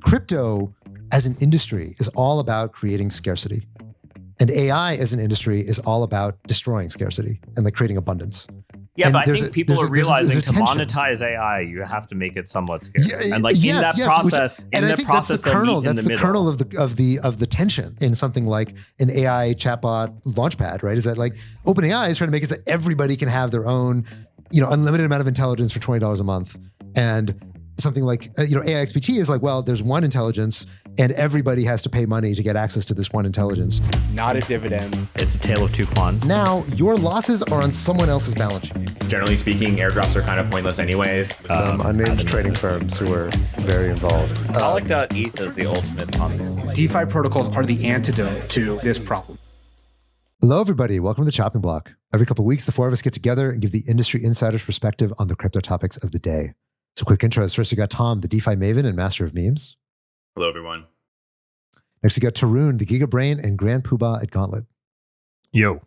crypto as an industry is all about creating scarcity. And AI as an industry is all about destroying scarcity and like creating abundance. Yeah, And but I think people are realizing to tension. monetize AI, you have to make it somewhat scarce. Yeah, and like in that process, that's the kernel. That's the kernel of the tension in something like an AI chatbot launchpad, right? Is that like OpenAI is trying to make it so that everybody can have their own, unlimited amount of intelligence for $20 a month, and something like AIXBT is like, well, there's one intelligence and everybody has to pay money to get access to this one intelligence. Not a dividend. It's a tale of two clans. Now your losses are on someone else's balance sheet. Generally speaking, airdrops are kind of pointless anyways. Unnamed trading firms who are very involved. I like that ETH is the ultimate concept. DeFi protocols are the antidote to this problem. Hello, everybody. Welcome to the Chopping Block. Every couple of weeks, the four of us get together and give the industry insider's perspective on the crypto topics of the day. So quick intros. First, we got Tom, the DeFi maven and master of memes. Hello, everyone. Next, we got Tarun, the Giga Brain and Grand Poobah at Gauntlet. Yo.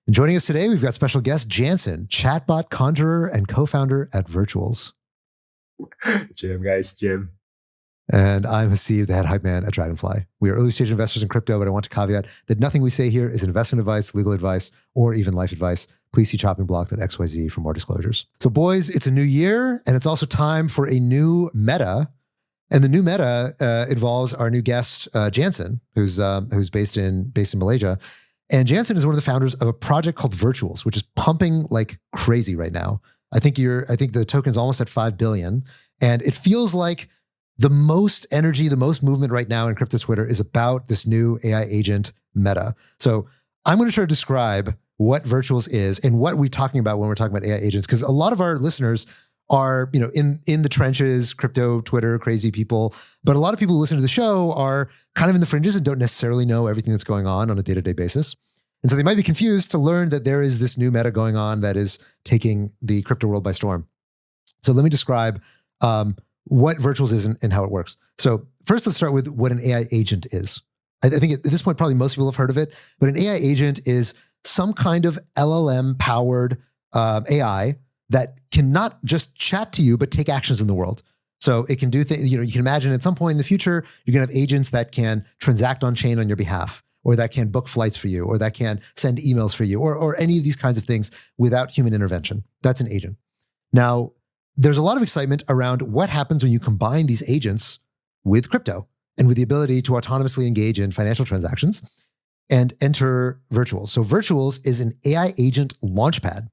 And joining us today, we've got special guest Jansen, chatbot conjurer and co-founder at Virtuals. Jim, guys, Jim. And I'm Haseeb, the head hype man at Dragonfly. We are early stage investors in crypto, but I want to caveat that nothing we say here is investment advice, legal advice, or even life advice. Please see choppingblock.xyz for more disclosures. So boys, it's a new year and it's also time for a new meta. And the new meta involves our new guest, Jansen, who's based in Malaysia. And Jansen is one of the founders of a project called Virtuals, which is pumping like crazy right now. I think the token's almost at 5 billion. And it feels like the most energy, the most movement right now in crypto Twitter is about this new AI agent meta. So I'm going to try to describe what Virtuals is and what we're talking about when we're talking about AI agents, because a lot of our listeners are, in the trenches, crypto, Twitter, crazy people. But a lot of people who listen to the show are kind of in the fringes and don't necessarily know everything that's going on a day-to-day basis. And so they might be confused to learn that there is this new meta going on that is taking the crypto world by storm. So let me describe what Virtuals is and how it works. So first, let's start with what an AI agent is. I think at this point, probably most people have heard of it, but an AI agent is some kind of LLM-powered AI that can not just chat to you, but take actions in the world. So it can do things, you can imagine at some point in the future, you're going to have agents that can transact on chain on your behalf, or that can book flights for you, or that can send emails for you, or any of these kinds of things without human intervention. That's an agent. Now, there's a lot of excitement around what happens when you combine these agents with crypto and with the ability to autonomously engage in financial transactions and enter Virtuals. So Virtuals is an AI agent launchpad.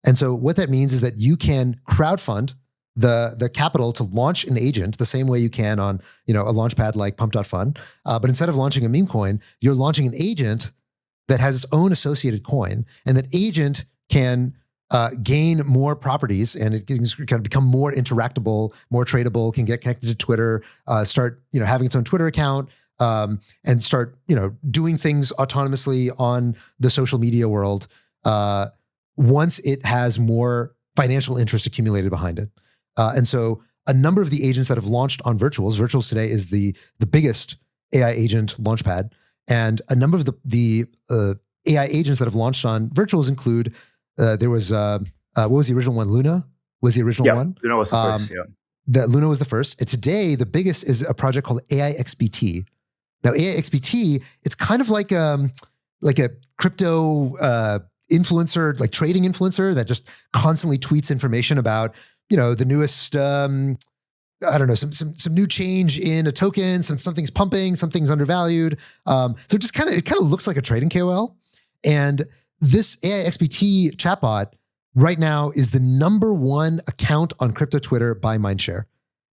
And so what that means is that you can crowdfund the capital to launch an agent the same way you can on a launchpad like Pump.fun. But instead of launching a meme coin, you're launching an agent that has its own associated coin. And that agent can gain more properties, and it can kind of become more interactable, more tradable, can get connected to Twitter, start having its own Twitter account, and start doing things autonomously on the social media world once it has more financial interest accumulated behind it. And so a number of the agents that have launched on Virtuals today is the biggest AI agent launchpad, and a number of the AI agents that have launched on Virtuals include there was what was the original one? Luna was the original one. Luna was the first. Yeah, that Luna was the first. And today the biggest is a project called AIXBT. Now AIXBT, it's kind of like a crypto influencer, like trading influencer that just constantly tweets information about the newest some new change in a token, something's pumping, something's undervalued. So it kind of looks like a trading KOL. And this AIXBT chatbot right now is the number 1 account on crypto Twitter by mindshare.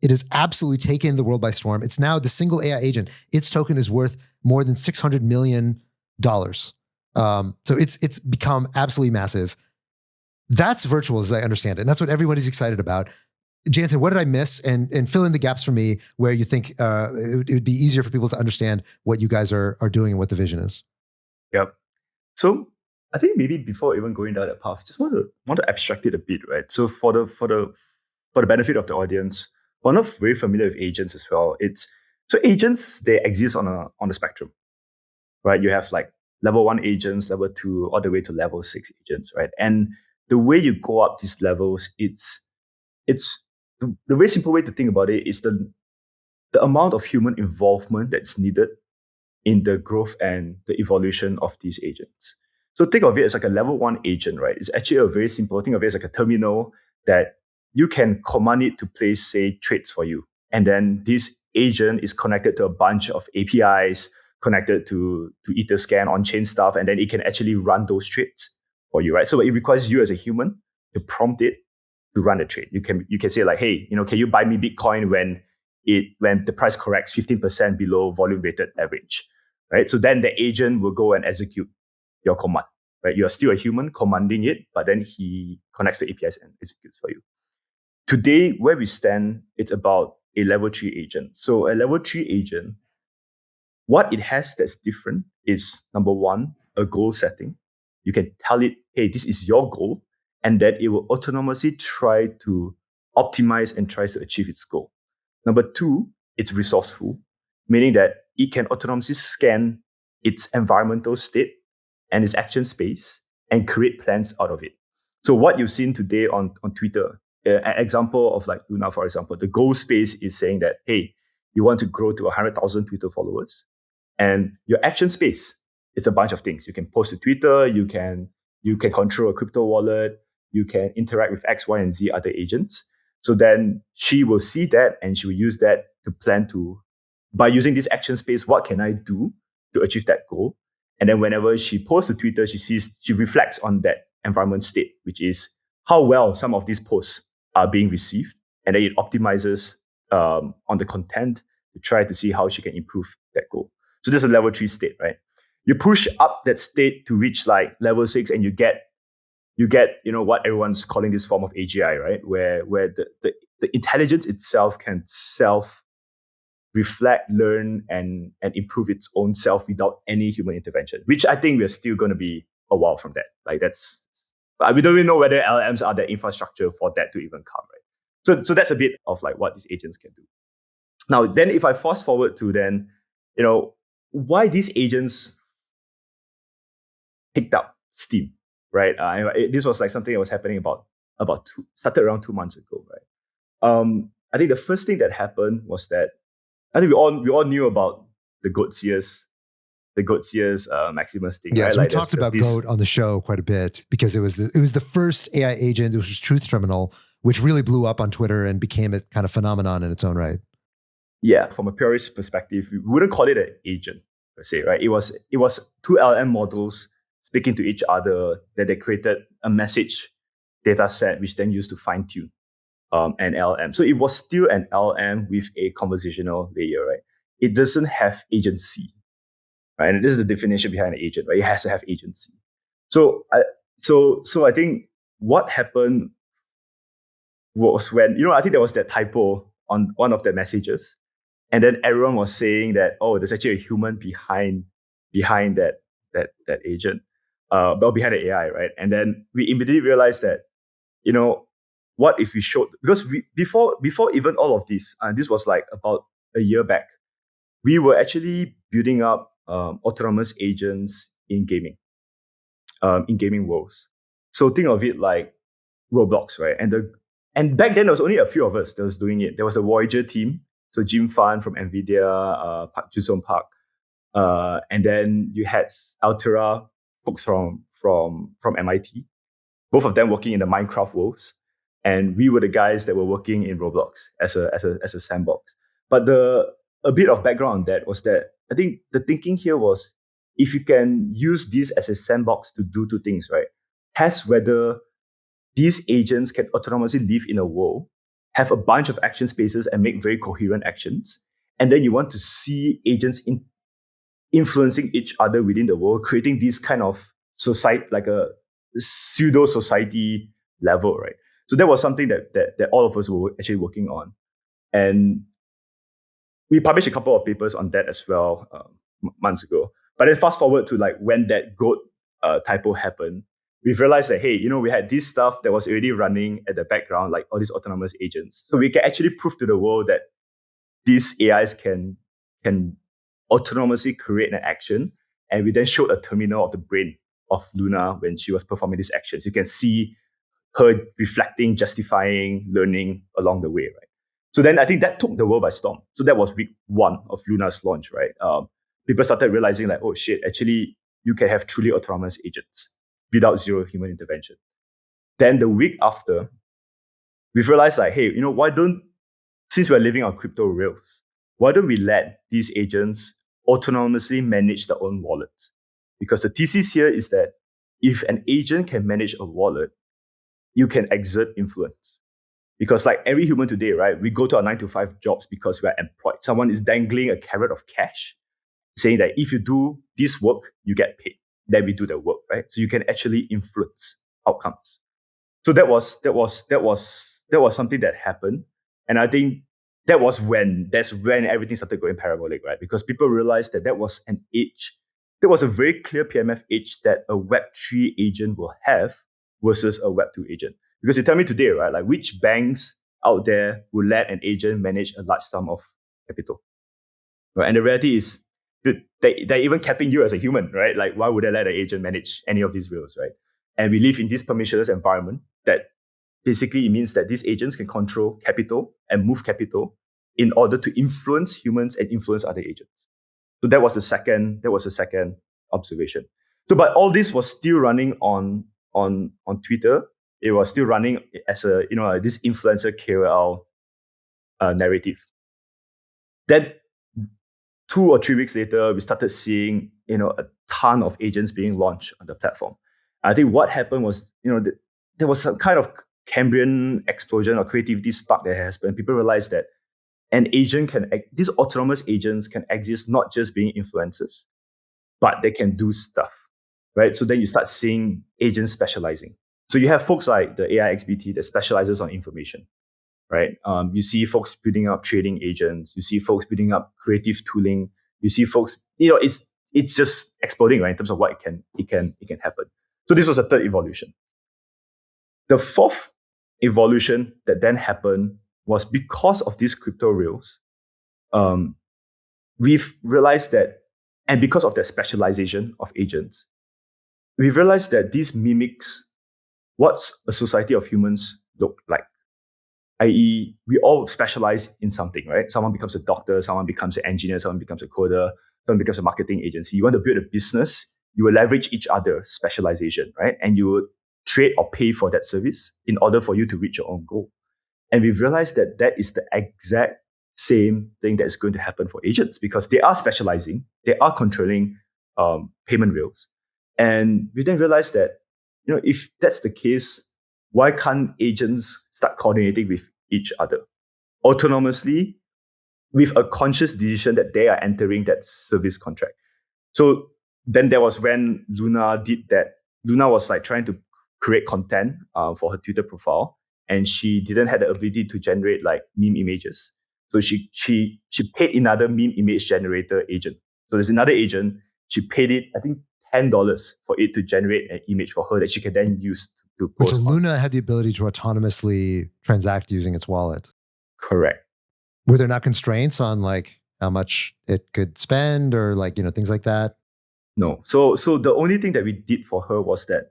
It has absolutely taken the world by storm. It's now the single AI agent. Its token is worth more than $600 million. So it's become absolutely massive. That's Virtuals as I understand it. And that's what everybody's excited about. Jansen, what did I miss? And fill in the gaps for me where you think it would be easier for people to understand what you guys are doing and what the vision is. Yep. So I think maybe before even going down that path, just want to abstract it a bit, right? So for the benefit of the audience, we're not very familiar with agents as well. So agents, they exist on a spectrum, right? You have like level 1 agents, level 2, all the way to level 6 agents, right? And the way you go up these levels, it's the very simple way to think about it is the the amount of human involvement that's needed in the growth and the evolution of these agents. So think of it as like a level 1 agent, right? It's actually a very simple, think of it as like a terminal that you can command it to place, say, trades for you. And then this agent is connected to a bunch of APIs, connected to Etherscan, on-chain stuff, and then it can actually run those trades for you, right? So it requires you as a human to prompt it to run a trade. You can say like, hey, can you buy me Bitcoin when the price corrects 15% below volume weighted average, right? So then the agent will go and execute your command, right? You're still a human commanding it, but then he connects to APIs and executes for you. Today, where we stand, it's about a level 3 agent. So a level 3 agent, what it has that's different is, number one, a goal setting. You can tell it, hey, this is your goal, and then it will autonomously try to optimize and try to achieve its goal. Number two, it's resourceful, meaning that it can autonomously scan its environmental state and its action space and create plans out of it. So what you've seen today on Twitter, an example of like Luna, for example, the goal space is saying that, hey, you want to grow to 100,000 Twitter followers. And your action space, it's a bunch of things. You can post to Twitter, you can control a crypto wallet, you can interact with X, Y, and Z other agents. So then she will see that and she will use that to plan to, by using this action space, what can I do to achieve that goal? And then whenever she posts to Twitter, she reflects on that environment state, which is how well some of these posts are being received. And then it optimizes on the content to try to see how she can improve that goal. So this is a level 3 state, right? You push up that state to reach like level 6 and you get what everyone's calling this form of AGI, right? Where the intelligence itself can self-reflect, learn, and improve its own self without any human intervention, which I think we're still going to be a while from that. Like we don't even know whether LLMs are the infrastructure for that to even come, right? So that's a bit of like what these agents can do. Now, then if I fast forward to then, why these agents picked up steam, right? This was like something that was happening started around 2 months ago, right? I think the first thing that happened was that I think we all knew about the Goatseers Maximus thing. Yes, right? we Like talked about Goat on the show quite a bit because it was the first AI agent. It was Truth Terminal, which really blew up on Twitter and became a kind of phenomenon in its own right. Yeah, from a purist perspective, we wouldn't call it an agent per se, right? It was 2 LLM models speaking to each other that they created a message data set, which then used to fine tune an LLM. So it was still an LLM with a conversational layer, right? It doesn't have agency, right? And this is the definition behind an agent, right? It has to have agency. So I think what happened was when, I think there was that typo on one of the messages. And then everyone was saying that, oh, there's actually a human behind that agent, well, behind the AI, right? And then we immediately realized that, what if we showed, because before even all of this, and this was like about a year back, we were actually building up autonomous agents in gaming worlds. So think of it like Roblox, right? And back then there was only a few of us that was doing it. There was a Voyager team. So Jim Fan from NVIDIA, Park Joo-seon Park, and then you had Altera folks from MIT, both of them working in the Minecraft worlds, and we were the guys that were working in Roblox as a sandbox. But a bit of background on that was that I think the thinking here was, if you can use this as a sandbox to do 2 things, right? Test whether these agents can autonomously live in a world, have a bunch of action spaces and make very coherent actions. And then you want to see agents influencing each other within the world, creating this kind of society, like a pseudo society level, right? So that was something that all of us were actually working on. And we published a couple of papers on that as well months ago. But then fast forward to like when that Goat typo happened, we've realized that, hey, we had this stuff that was already running at the background, like all these autonomous agents. So we can actually prove to the world that these AIs can autonomously create an action. And we then showed a terminal of the brain of Luna when she was performing these actions. You can see her reflecting, justifying, learning along the way, right? So then I think that took the world by storm. So that was week 1 of Luna's launch, right? People started realizing like, oh shit, actually you can have truly autonomous agents without zero human intervention. Then the week after, we've realized like, hey, since we're living on crypto rails, why don't we let these agents autonomously manage their own wallets? Because the thesis here is that if an agent can manage a wallet, you can exert influence. Because like every human today, right, we go to our 9-to-5 jobs because we are employed. Someone is dangling a carrot of cash, saying that if you do this work, you get paid. Then we do the work, right? So you can actually influence outcomes. So that was something that happened, and I think that's when everything started going parabolic, right? Because people realized that was an edge. There was a very clear PMF edge that a Web3 agent will have versus a Web2 agent. Because you tell me today, right, like which banks out there will let an agent manage a large sum of capital, right? And the reality is they're even capping you as a human, right? Like why would they let an agent manage any of these rails, right? And we live in this permissionless environment that basically it means that these agents can control capital and move capital in order to influence humans and influence other agents. So that was the second observation. So, but all this was still running on Twitter. It was still running as this influencer KOL narrative. Then 2 or 3 weeks later, we started seeing a ton of agents being launched on the platform. I think what happened was there was some kind of Cambrian explosion or creativity spark that has happened. People realized that these autonomous agents can exist not just being influencers, but they can do stuff, right? So then you start seeing agents specializing. So you have folks like the AIXBT that specializes on information, right? You see folks building up trading agents. You see folks building up creative tooling. You see folks, it's just exploding, right? In terms of what it can happen. So this was a third evolution. The fourth evolution that then happened was because of these crypto rails. We've realized that, and because of the specialization of agents, we've realized that this mimics what a society of humans look like. I.e., we all specialize in something, right? Someone becomes a doctor, someone becomes an engineer, someone becomes a coder, someone becomes a marketing agency. You want to build a business, you will leverage each other's specialization, right? And you will trade or pay for that service in order for you to reach your own goal. And we've realized that is the exact same thing that's going to happen for agents because they are specializing, they are controlling payment rails. And we then realized that, if that's the case, why can't agents start coordinating with each other autonomously with a conscious decision that they are entering that service contract? So then there was when Luna did that. Luna was like trying to create content for her Twitter profile, and she didn't have the ability to generate like meme images. So she paid another meme image generator agent. So there's another agent. She paid it, I think, $10 for it to generate an image for her that she can then use to post. So Luna had the ability to autonomously transact using its wallet. Correct. Were there not constraints on like how much it could spend or like, things like that? No. So the only thing that we did for her was that,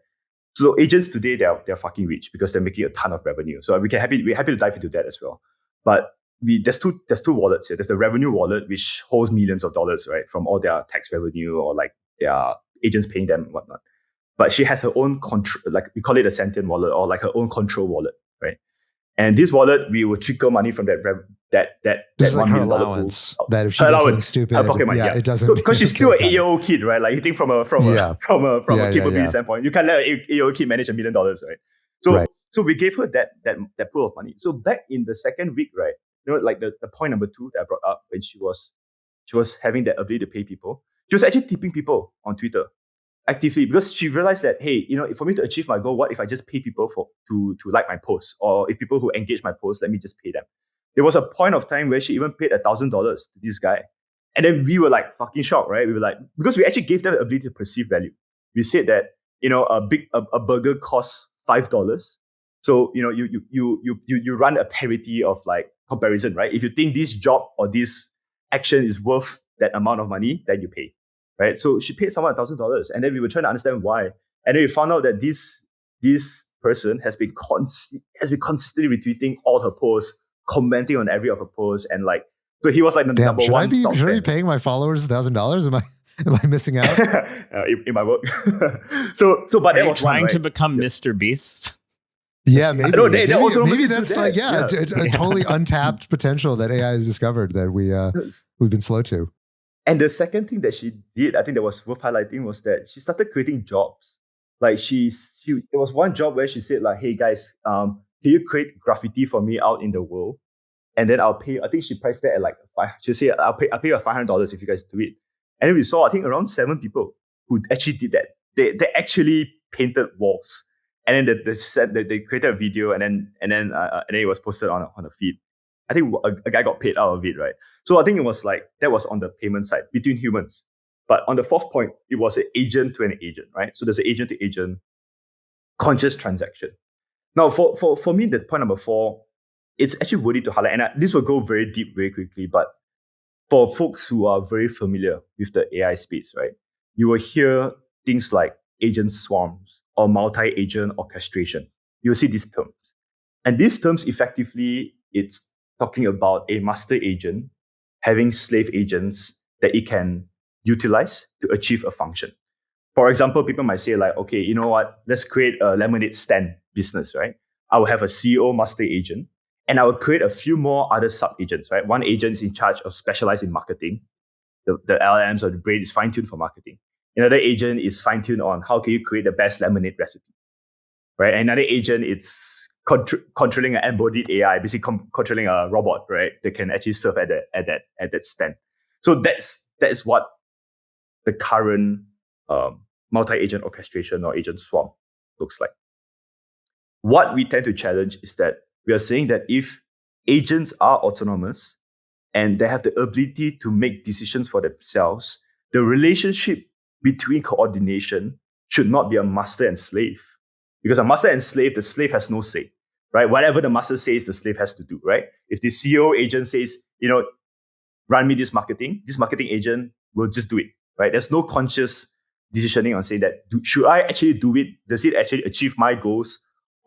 so agents today, they're fucking rich because they're making a ton of revenue. So we're happy to dive into that as well. But there's two wallets here. There's the revenue wallet, which holds millions of dollars, right, from all their tax revenue or like their agents paying them and whatnot. But she has her own control, like we call it a sentient wallet or like her own control wallet, right? And this wallet, we will trickle money from that Just like $1 her million allowance. pool. That if she Her does something allowance, stupid, her pocket money, it doesn't. Because she's still an 8-year-old kid, right? Like you think from a capability standpoint, you can't let an 8-year-old kid manage $1 million, right? So we gave her that pool of money. So back in the second week, right? Like the point number 2 that I brought up when she was having that ability to pay people, she was actually tipping people on Twitter actively because she realized that, hey, for me to achieve my goal, what if I just pay people to like my posts, or if people who engage my posts, let me just pay them. There was a point of time where she even paid $1,000 to this guy, and then we were like fucking shocked, right? We were like, because we actually gave them the ability to perceive value. We said that a burger costs $5, so you run a parity of like comparison, right? If you think this job or this action is worth that amount of money, then you pay. Right, so she paid someone $1,000, and then we were trying to understand why, and then we found out that this person has been consistently retweeting all her posts commenting on every of her posts, and like, so he was like the Damn, number should one. I be paying my followers $1,000? Am I missing out? in my work. so but Are that you was trying one, to right? become Mr. Beast? Yeah, maybe. No, they maybe autonomously that's do that. like Yeah. a totally untapped potential that AI has discovered that we've been slow to. And the second thing that she did, I think that was worth highlighting, was that she started creating jobs. Like there was one job where she said like, "Hey guys, can you create graffiti for me out in the world? And then I'll pay." I think she priced that at like she said, "I'll pay you $500 if you guys do it." And then we saw, I think, around 7 people who actually did that. They actually painted walls, and then they said that they created a video, and then it was posted on a feed. I think a guy got paid out of it, right? So I think it was like, that was on the payment side between humans. But on the fourth point, it was an agent to an agent, right? So there's an agent to agent conscious transaction. Now, for me, the point number 4, it's actually worthy to highlight, and this will go very deep very quickly, but for folks who are very familiar with the AI space, right, you will hear things like agent swarms or multi-agent orchestration. You'll see these terms. And these terms, effectively, it's talking about a master agent having slave agents that it can utilize to achieve a function. For example, people might say like, okay, you know what? Let's create a lemonade stand business, right? I will have a CEO master agent, and I will create a few more other sub-agents, right? One agent is in charge of specialize in marketing. The LLMs or the brain is fine-tuned for marketing. Another agent is fine-tuned on how can you create the best lemonade recipe, right? Another agent, it's controlling an embodied AI, basically controlling a robot, right? That can actually serve at that stand. So that's what the current multi-agent orchestration or agent swarm looks like. What we tend to challenge is that we are saying that if agents are autonomous and they have the ability to make decisions for themselves, the relationship between coordination should not be a master and slave. Because a master and slave, the slave has no say, right? Whatever the master says, the slave has to do, right? If the CEO agent says, run me this marketing agent will just do it, right? There's no conscious decisioning on saying that, should I actually do it? Does it actually achieve my goals?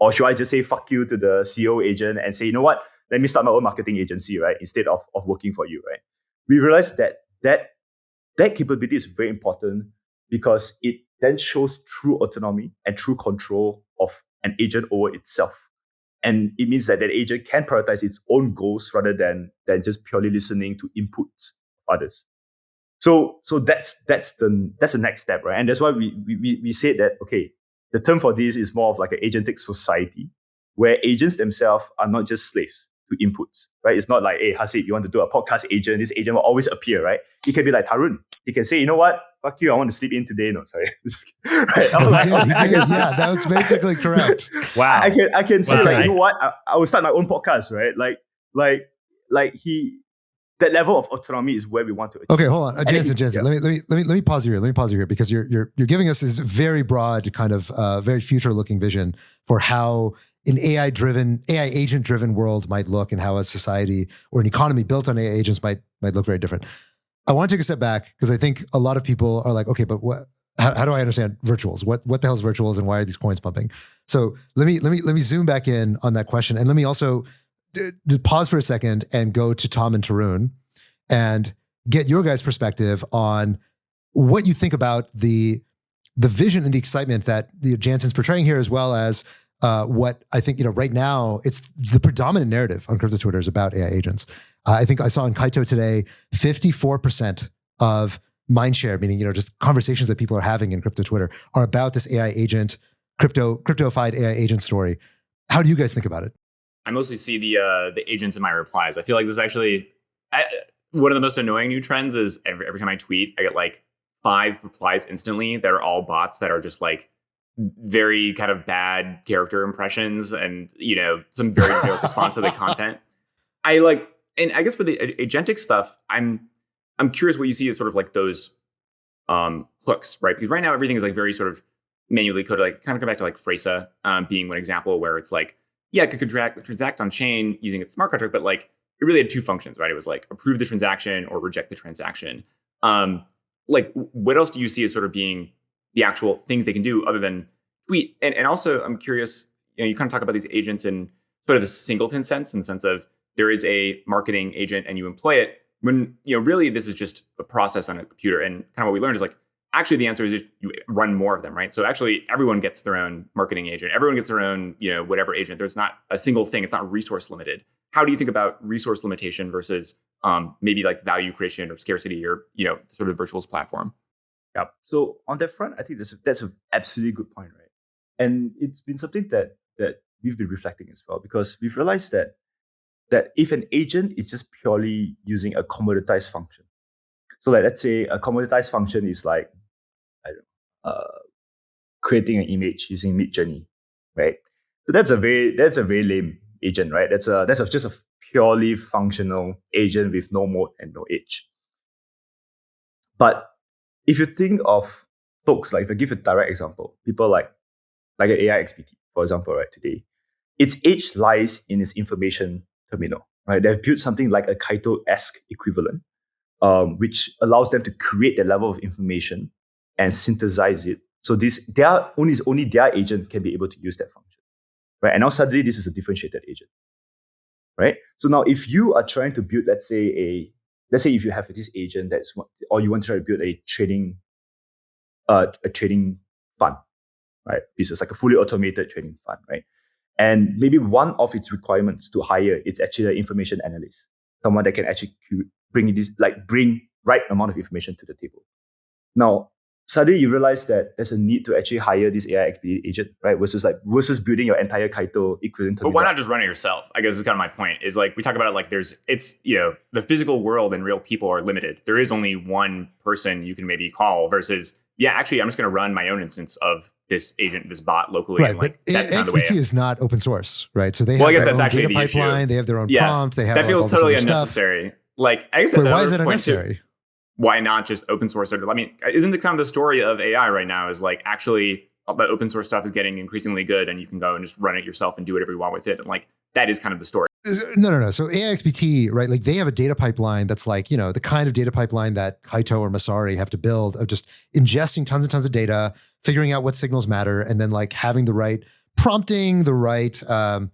Or should I just say fuck you to the CEO agent and say, you know what, let me start my own marketing agency, right? Instead of working for you, right? We realized that capability is very important because it then shows true autonomy and true control of an agent over itself. And it means that agent can prioritize its own goals rather than just purely listening to inputs of others. So that's the next step, right? And that's why we said that, okay, the term for this is more of like an agentic society where agents themselves are not just slaves to inputs, right? It's not like, hey, Hasib, you want to do a podcast agent, this agent will always appear, right? He can be like Tarun. He can say, you know what? Fuck you, I want to sleep in today. No, sorry. Right? Yeah, that was basically correct. Wow. I can say, Wow. you know what? I will start my own podcast, right? That level of autonomy is where we want to achieve. Okay, hold on, Jansen. Yeah. Let me pause you here. Let me pause you here because you're giving us this very broad kind of very future-looking vision for how an AI agent-driven world might look, and how a society or an economy built on AI agents might look very different. I want to take a step back because I think a lot of people are like, okay, but what? How do I understand virtuals? What the hell is virtuals, and why are these coins pumping? So let me zoom back in on that question, and let me also pause for a second and go to Tom and Tarun and get your guys' perspective on what you think about the vision and the excitement that Jansen's portraying here, as well as what I think, right now, it's the predominant narrative on crypto Twitter is about AI agents. I think I saw in Kaito today, 54% of mindshare, meaning, just conversations that people are having in crypto Twitter, are about this AI agent, cryptofied AI agent story. How do you guys think about it? I mostly see the agents in my replies. I feel like this is actually one of the most annoying new trends is every time I tweet, I get like 5 replies instantly that are all bots that are just like very kind of bad character impressions and, some very joke response to the content. And I guess for the agentic stuff, I'm curious what you see as sort of like those hooks, right? Because right now everything is like very sort of manually coded, like kind of go back to like Fresa being one example where it's like, yeah, it could transact on chain using its smart contract, but like it really had 2 functions, right? It was like approve the transaction or reject the transaction. Like what else do you see as sort of being the actual things they can do other than tweet? And also I'm curious, you kind of talk about these agents in sort of the singleton sense, in the sense of there is a marketing agent and you employ it, when really this is just a process on a computer. And kind of what we learned is like, actually the answer is just you run more of them, right? So actually everyone gets their own marketing agent. Everyone gets their own, whatever agent. There's not a single thing. It's not resource limited. How do you think about resource limitation versus maybe like value creation or scarcity or, sort of virtuals platform? Yeah. So on that front, I think that's an absolutely good point, right? And it's been something that we've been reflecting as well, because we've realized that if an agent is just purely using a commoditized function, so like let's say a commoditized function is like, I don't know, creating an image using Midjourney, right? So that's a very lame agent, right? That's just a purely functional agent with no mode and no edge. But if you think of folks, like if I give a direct example, people like an AIXBT, for example, right, today, its edge lies in its information terminal, right? They've built something like a Kaito-esque equivalent, which allows them to create that level of information and synthesize it. So only their agent can be able to use that function, right? And now suddenly this is a differentiated agent, right? So now if you are trying to build, let's say if you have this agent or you want to try to build a trading fund, right? This is like a fully automated trading fund, right? And maybe one of its requirements to hire is actually an information analyst, someone that can actually bring right amount of information to the table. Now, suddenly you realize that there's a need to actually hire this AIXBT agent, right? Versus building your entire Kaito equivalent. But why not just run it yourself? I guess is kind of my point. Is like we talk about it like the physical world and real people are limited. There is only one person you can maybe call versus actually I'm just going to run my own instance of this agent, this bot locally. Right, and like but that's kind of the way. AIXBT is not open source, right? So they have I guess their that's own actually data the issue. pipeline. They have their own prompt. They have that feels all this totally other stuff. unnecessary. Like I guess Wait, why is it unnecessary? Why not just open source it? I mean, isn't the kind of the story of AI right now is like actually the open source stuff is getting increasingly good and you can go and just run it yourself and do whatever you want with it. And like, that is kind of the story. No. So AIXBT, right? Like they have a data pipeline that's like, the kind of data pipeline that Kaito or Masari have to build of just ingesting tons and tons of data, figuring out what signals matter, and then like having the right prompting, the right, the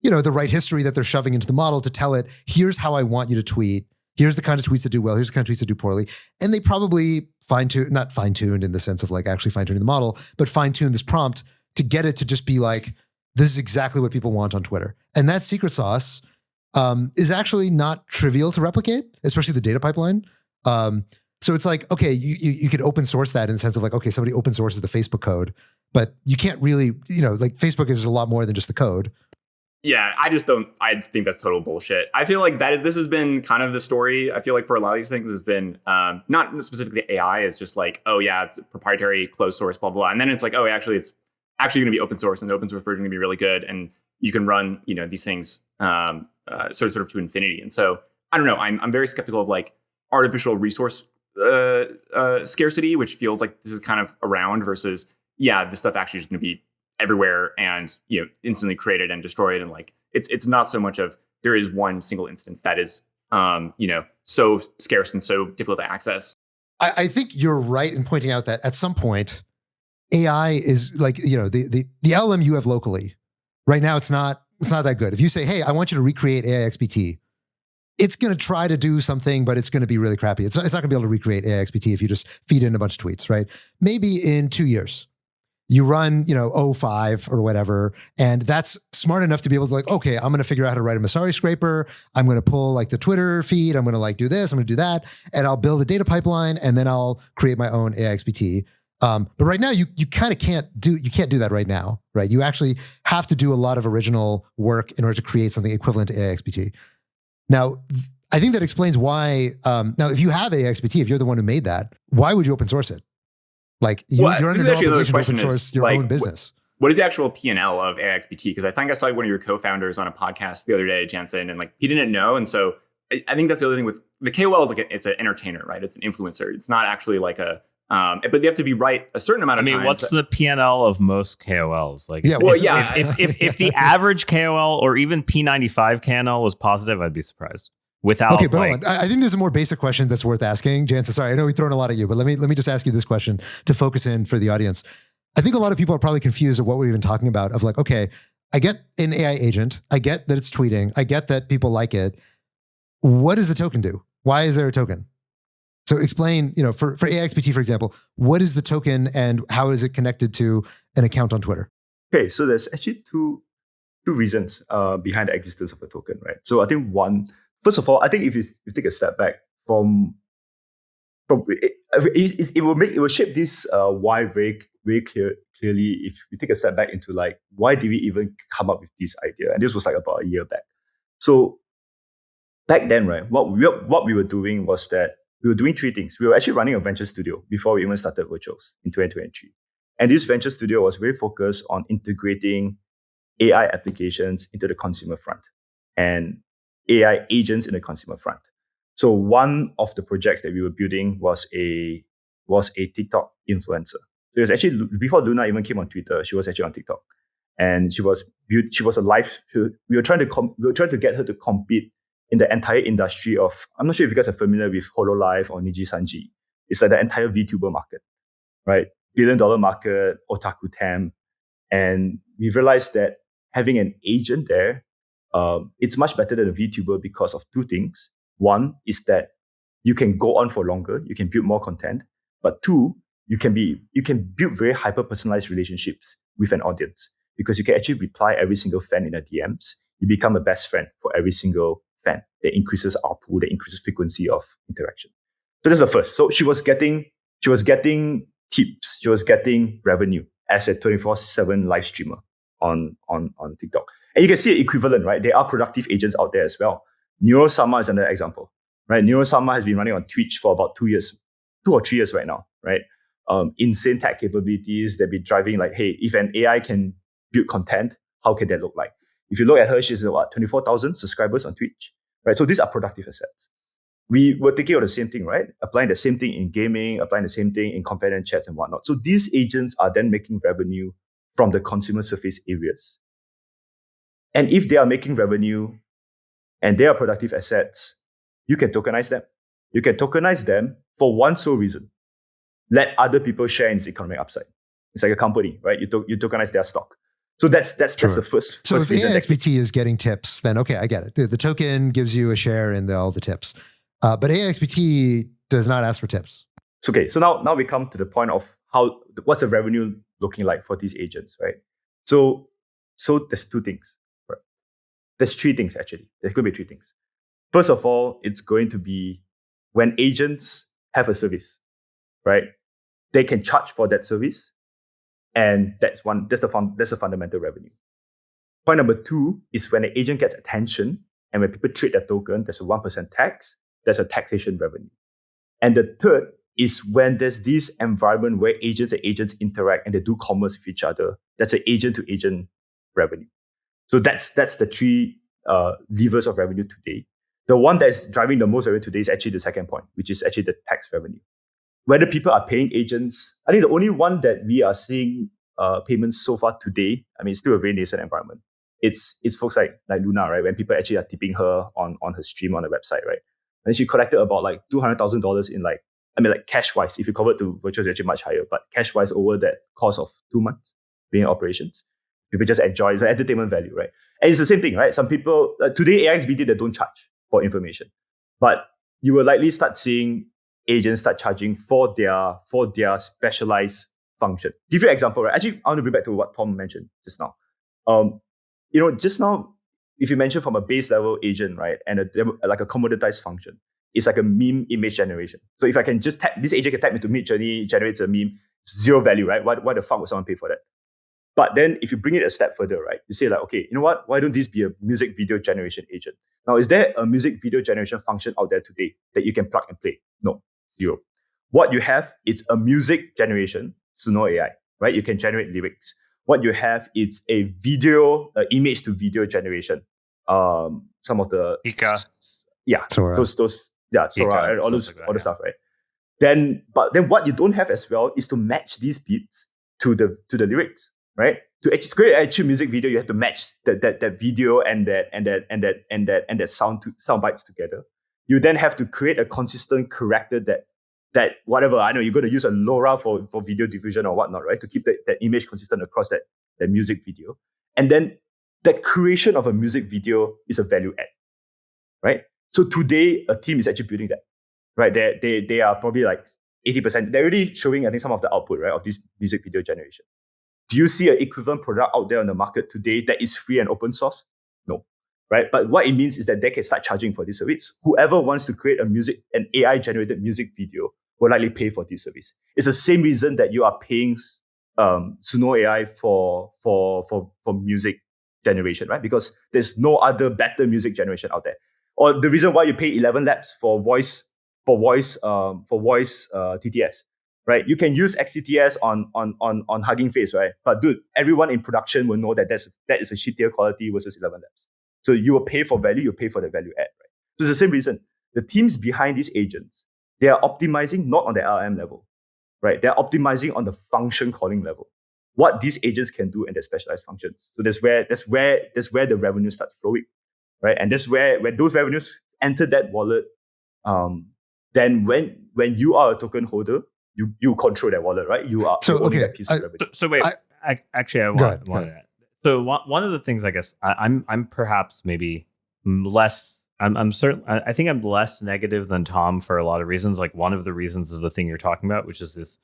right history that they're shoving into the model to tell it, here's how I want you to tweet. Here's the kind of tweets that do well. Here's the kind of tweets that do poorly. And they probably not fine-tuned in the sense of like actually fine-tuning the model, but fine-tune this prompt to get it to just be like, this is exactly what people want on Twitter. And that secret sauce is actually not trivial to replicate, especially the data pipeline. So it's like, okay, you could open source that in the sense of like, okay, somebody open sources the Facebook code, but you can't really, like Facebook is a lot more than just the code. Yeah, I think that's total bullshit. I feel like this has been kind of the story. I feel like for a lot of these things has been not specifically AI, it's just like, oh yeah, it's proprietary, closed source, blah, blah. And then it's like, oh, actually it's actually going to be open source and the open source version is going to be really good. And you can run, these things sort of to infinity. And so I don't know, I'm very skeptical of like artificial resource scarcity, which feels like this is kind of around versus, this stuff actually is going to be everywhere and instantly created and destroyed, and like it's not so much of there is one single instance that is so scarce and so difficult to access. I think you're right in pointing out that at some point AI is like the LLM you have locally right now, it's not that good. If you say, hey, I want you to recreate AIXBT, it's going to try to do something, but it's going to be really crappy. It's not going to be able to recreate AIXBT if you just feed in a bunch of tweets, right? Maybe in 2 years. You run, 05 or whatever, and that's smart enough to be able to like, okay, I'm going to figure out how to write a Masari scraper. I'm going to pull like the Twitter feed. I'm going to like do this. I'm going to do that, and I'll build a data pipeline, and then I'll create my own AIXBT. But right now, you kind of can't do that right now, right? You actually have to do a lot of original work in order to create something equivalent to AIXBT. Now, I think that explains why. Now, if you have AIXBT, if you're the one who made that, why would you open source it? Like you're under no obligation to open source your own business. What is the actual P&L of AIXBT? Because I think I saw one of your co-founders on a podcast the other day, Jansen, and like he didn't know. And so I think that's the other thing with the KOL is like it's an entertainer, right? It's an influencer. It's not actually like a but they have to be right a certain amount of time. I mean, what's the P&L of most KOLs? Like, if the average KOL or even P95 KOL was positive, I'd be surprised. Without okay, but I think there's a more basic question that's worth asking. Jansen, sorry, I know we've thrown a lot at you, but let me just ask you this question to focus in for the audience. I think a lot of people are probably confused of what we're even talking about of like, okay, I get an AI agent. I get that it's tweeting. I get that people like it. What does the token do? Why is there a token? So explain, for AIXBT, for example, what is the token and how is it connected to an account on Twitter? Okay, so there's actually two reasons behind the existence of a token, right? So I think first of all, I think if you take a step back it will shape this why very very clearly if we take a step back into like why did we even come up with this idea? And this was like about a year back. So back then, right, what we were doing was that we were doing three things. We were actually running a venture studio before we even started Virtuals in 2023. And this venture studio was very focused on integrating AI applications into the consumer front and AI agents in the consumer front. So one of the projects that we were building was a TikTok influencer. So it was actually before Luna even came on Twitter, she was actually on TikTok, and she was a live. We were trying to get her to compete in the entire industry of. I'm not sure if you guys are familiar with HoloLive or Niji Sanji. It's like the entire VTuber market, right? $1 billion market, otaku TAM, and we realized that having an agent there, it's much better than a VTuber because of two things. One is that you can go on for longer, you can build more content. But two, you can build very hyper-personalized relationships with an audience because you can actually reply every single fan in the DMs. You become a best friend for every single fan. That increases output, that increases frequency of interaction. So that's the first. So she was getting tips, she was getting revenue as a 24/7 live streamer on TikTok. And you can see an equivalent, right? There are productive agents out there as well. Neurosama is another example, right? Neurosama has been running on Twitch for about 2 or 3 years right now, right? Insane tech capabilities that be driving like, hey, if an AI can build content, how can that look like? If you look at her, she's 24,000 subscribers on Twitch, right? So these are productive assets. We were thinking of the same thing, right? Applying the same thing in gaming, applying the same thing in companion chats and whatnot. So these agents are then making revenue from the consumer surface areas. And if they are making revenue and they are productive assets, you can tokenize them. You can tokenize them for one sole reason. Let other people share in its economic upside. It's like a company, right? You tokenize their stock. So that's the first. So first if AIXBT is getting tips, then okay, I get it. The token gives you a share in all the tips. But AIXBT does not ask for tips. Okay, so now we come to the point of what's the revenue looking like for these agents, right? So there's two things. Right? There's three things actually. There's going to be three things. First of all, it's going to be when agents have a service, right? They can charge for that service, and that's the fundamental revenue. Point number two is when an agent gets attention and when people trade that token, there's a 1% tax. There's a taxation revenue. And the third is when there's this environment where agents and agents interact and they do commerce with each other. That's an agent-to-agent revenue. So that's the three levers of revenue today. The one that's driving the most revenue today is actually the second point, which is actually the tax revenue. Whether people are paying agents, I think the only one that we are seeing payments so far today, I mean, it's still a very nascent environment. It's folks like Luna, right? When people actually are tipping her on her stream on the website, right? And she collected about like $200,000 in cash wise. If you convert to virtual, it's actually much higher, but cash wise over that course of 2 months being in operations, people just enjoy. It's an entertainment value, right? And it's the same thing, right? Some people today AIXBT they don't charge for information, but you will likely start seeing agents start charging for their specialized function. Give you an example, right? Actually, I want to bring back to what Tom mentioned just now. Just now, if you mention from a base level agent, right, and like a commoditized function, it's like a meme image generation. So if I can just tap, this agent can tap into Midjourney, generates a meme, zero value, right? Why the fuck would someone pay for that? But then if you bring it a step further, right, you say like, okay, you know what? Why don't this be a music video generation agent? Now, is there a music video generation function out there today that you can plug and play? No, zero. What you have is a music generation, so no AI, right? You can generate lyrics. What you have is a video, image to video generation. Some of the Ika. Yeah, Sora. those Sora and all those like that, other stuff, right? Then what you don't have as well is to match these beats to the lyrics, right? To actually create an actual music video, you have to match that video and that sound bites together. You then have to create a consistent character that whatever, I know you're going to use a LoRa for video diffusion or whatnot, right? To keep that image consistent across that music video. And then that creation of a music video is a value add, right? So today, a team is actually building that, right? They are probably like 80%. They're already showing, I think, some of the output, right, of this music video generation. Do you see an equivalent product out there on the market today that is free and open source? No, right? But what it means is that they can start charging for this service. Whoever wants to create an AI-generated music video will likely pay for this service. It's the same reason that you are paying Suno AI for music generation, right? Because there's no other better music generation out there. Or the reason why you pay 11 Labs for voice TTS, right? You can use XTTS on Hugging Face, right? But dude, everyone in production will know that that is a shittier quality versus 11 Labs. So you will pay for value, you pay for the value add, right? So it's the same reason. The teams behind these agents, they are optimizing not on the LLM level, right? They're optimizing on the function calling level. What these agents can do in their specialized functions. So that's where the revenue starts flowing, right? And that's where when those revenues enter that wallet, then when you are a token holder, you control that wallet, right? You are owning that piece of revenue. So wait, I want to add. So one of the things, I guess, I'm perhaps maybe less. I'm certain. I think I'm less negative than Tom for a lot of reasons. Like one of the reasons is the thing you're talking about, which is this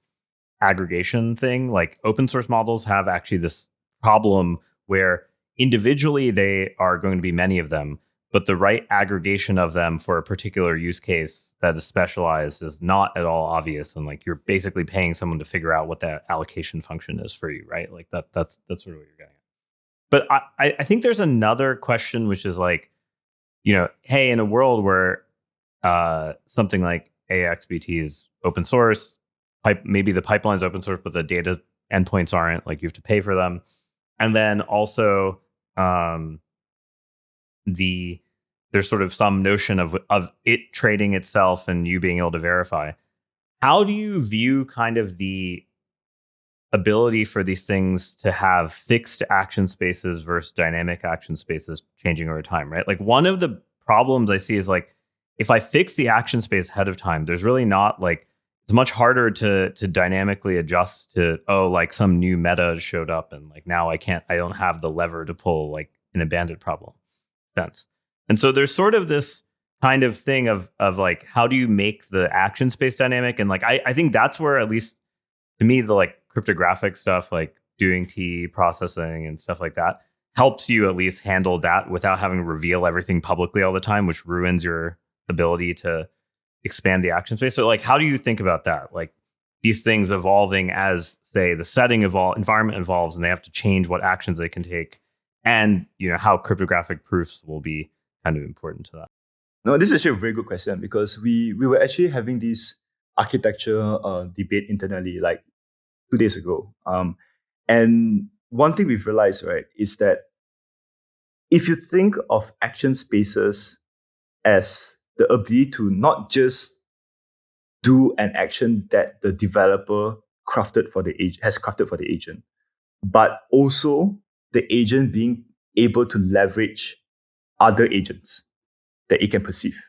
aggregation thing. Like open source models have actually this problem where individually they are going to be many of them, but the right aggregation of them for a particular use case that is specialized is not at all obvious. And like you're basically paying someone to figure out what that allocation function is for you, right? Like that's sort of what you're getting at. But I think there's another question, which is like, hey, in a world where something like AIXBT is open source, maybe the pipeline is open source, but the data endpoints aren't, like you have to pay for them. And then also there's sort of some notion of it trading itself and you being able to verify. How do you view kind of the ability for these things to have fixed action spaces versus dynamic action spaces changing over time, right? Like one of the problems I see is like, if I fix the action space ahead of time, there's really not like, it's much harder to dynamically adjust to, like some new meta showed up and like now I don't have the lever to pull like in a bandit problem sense. And so there's sort of this kind of thing of like, how do you make the action space dynamic? And like, I think that's where, at least to me, the like cryptographic stuff, like doing T processing and stuff like that, helps you at least handle that without having to reveal everything publicly all the time, which ruins your ability to expand the action space. So like, how do you think about that? Like these things evolving as, say, the environment evolves and they have to change what actions they can take, and how cryptographic proofs will be kind of important to that. No, this is actually a very good question, because we were actually having this architecture debate internally like 2 days ago. And one thing we've realized, right, is that if you think of action spaces as the ability to not just do an action that the developer has crafted for the agent, but also the agent being able to leverage other agents that it can perceive,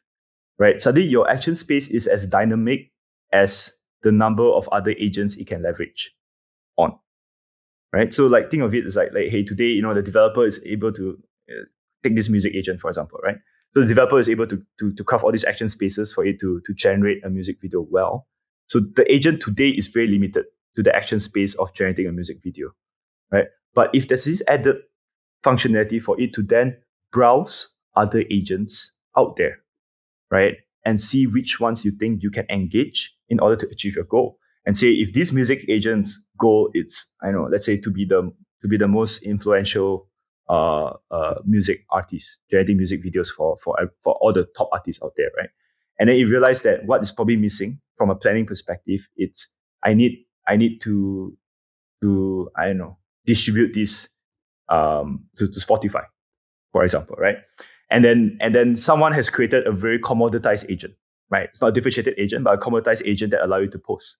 right? Suddenly your action space is as dynamic as the number of other agents it can leverage on, right? So like, think of it as like hey, today, the developer is able to take this music agent, for example, right? So the developer is able to craft all these action spaces for it to generate a music video well. So the agent today is very limited to the action space of generating a music video, right? But if there's this added functionality for it to then browse other agents out there, right, and see which ones you think you can engage in order to achieve your goal. And say if these music agents' goal is, let's say to be the most influential music artist, generating music videos for all the top artists out there, right? And then you realize that what is probably missing from a planning perspective, it's I need to distribute this to Spotify, for example, right? And then someone has created a very commoditized agent, right? It's not a differentiated agent, but a commoditized agent that allows you to post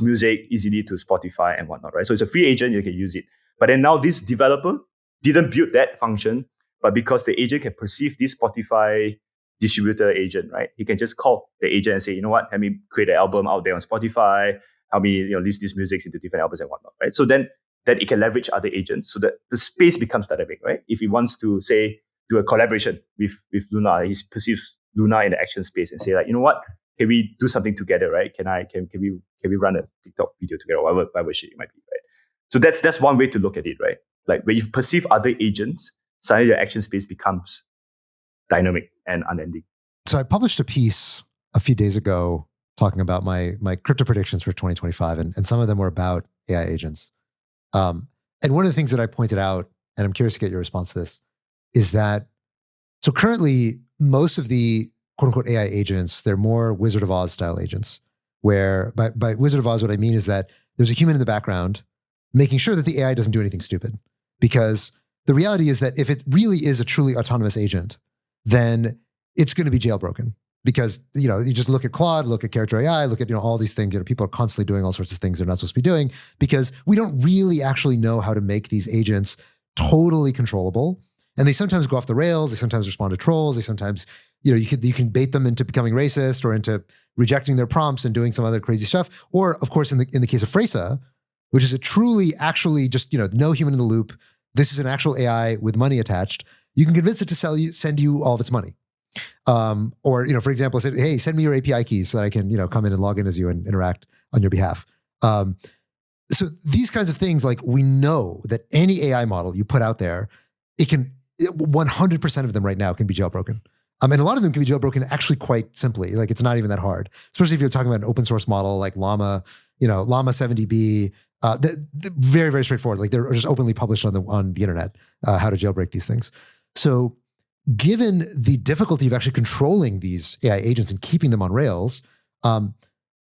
music easily to Spotify and whatnot, right? So it's a free agent, you can use it. But then now this developer didn't build that function, but because the agent can perceive this Spotify distributor agent, right? He can just call the agent and say, you know what, let me create an album out there on Spotify, help me list these music into different albums and whatnot, right? So then then it can leverage other agents so that the space becomes dynamic, right? If he wants to, say, do a collaboration with Luna, he perceives Luna in the action space and say, like, you know what, can we do something together, right? Can we run a TikTok video together, or whatever shit it might be, right? So that's one way to look at it, right? Like when you perceive other agents, suddenly your action space becomes dynamic and unending. So I published a piece a few days ago talking about my crypto predictions for 2025, and some of them were about AI agents. And one of the things that I pointed out, and I'm curious to get your response to this, is that so currently most of the quote unquote AI agents, they're more Wizard of Oz style agents, where by Wizard of Oz, what I mean is that there's a human in the background making sure that the AI doesn't do anything stupid. Because the reality is that if it really is a truly autonomous agent, then it's going to be jailbroken. Because, you know, you just look at Claude, look at Character AI, look at, you know, all these things, you know, people are constantly doing all sorts of things they're not supposed to be doing because we don't really actually know how to make these agents totally controllable. And they sometimes go off the rails. They sometimes respond to trolls. They sometimes, you know, you can bait them into becoming racist or into rejecting their prompts and doing some other crazy stuff. Or of course, in the case of Freysa, which is a truly actually just, you know, no human in the loop. This is an actual AI with money attached. You can convince it to send you all of its money. Or, you know, for example, say, hey, send me your API keys so that I can, you know, come in and log in as you and interact on your behalf. So these kinds of things, like we know that any AI model you put out there, 100% of them right now can be jailbroken. And a lot of them can be jailbroken actually quite simply. Like it's not even that hard, especially if you're talking about an open source model like Llama, you know, Llama 70B. They're very, very straightforward. Like they're just openly published on the internet, how to jailbreak these things. So given the difficulty of actually controlling these AI agents and keeping them on rails,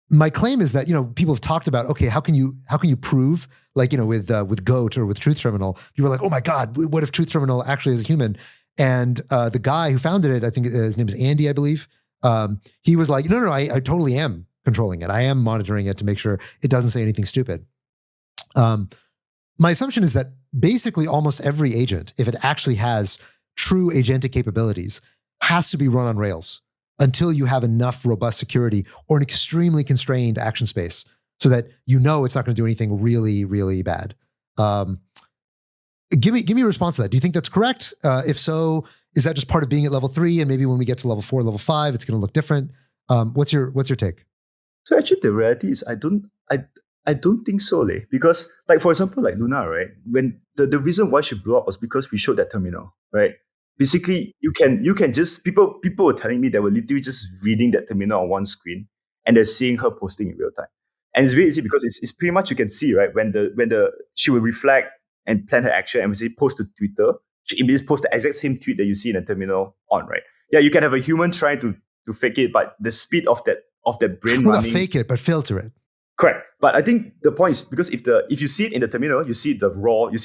my claim is that, you know, people have talked about, okay, how can you prove, like, you know, with Goat or with Truth Terminal, you were like, oh my God, what if Truth Terminal actually is a human? And the guy who founded it, I think his name is Andy, I believe. He was like, no, I totally am controlling it. I am monitoring it to make sure it doesn't say anything stupid. My assumption is that basically almost every agent, if it actually has true agentic capabilities, has to be run on Rails until you have enough robust security or an extremely constrained action space so that you know it's not going to do anything really, really bad. Give me a response to that. Do you think that's correct? If so, is that just part of being at level 3 and maybe when we get to level 4, level 5, it's going to look different? What's your take? So actually the reality is I don't think so, because like for example, like Luna, right? When the reason why she blew up was because we showed that terminal, right? Basically, you can just people were telling me they were literally just reading that terminal on one screen and they're seeing her posting in real time. And it's very easy because it's pretty much you can see, right, when she will reflect and plan her action and when she post to Twitter, she immediately posts the exact same tweet that you see in the terminal on, right? Yeah, you can have a human trying to fake it, but the speed of that brain well, running, not fake it, but filter it. Correct. But I think the point is because if you see it in the terminal, you see the raw yeah,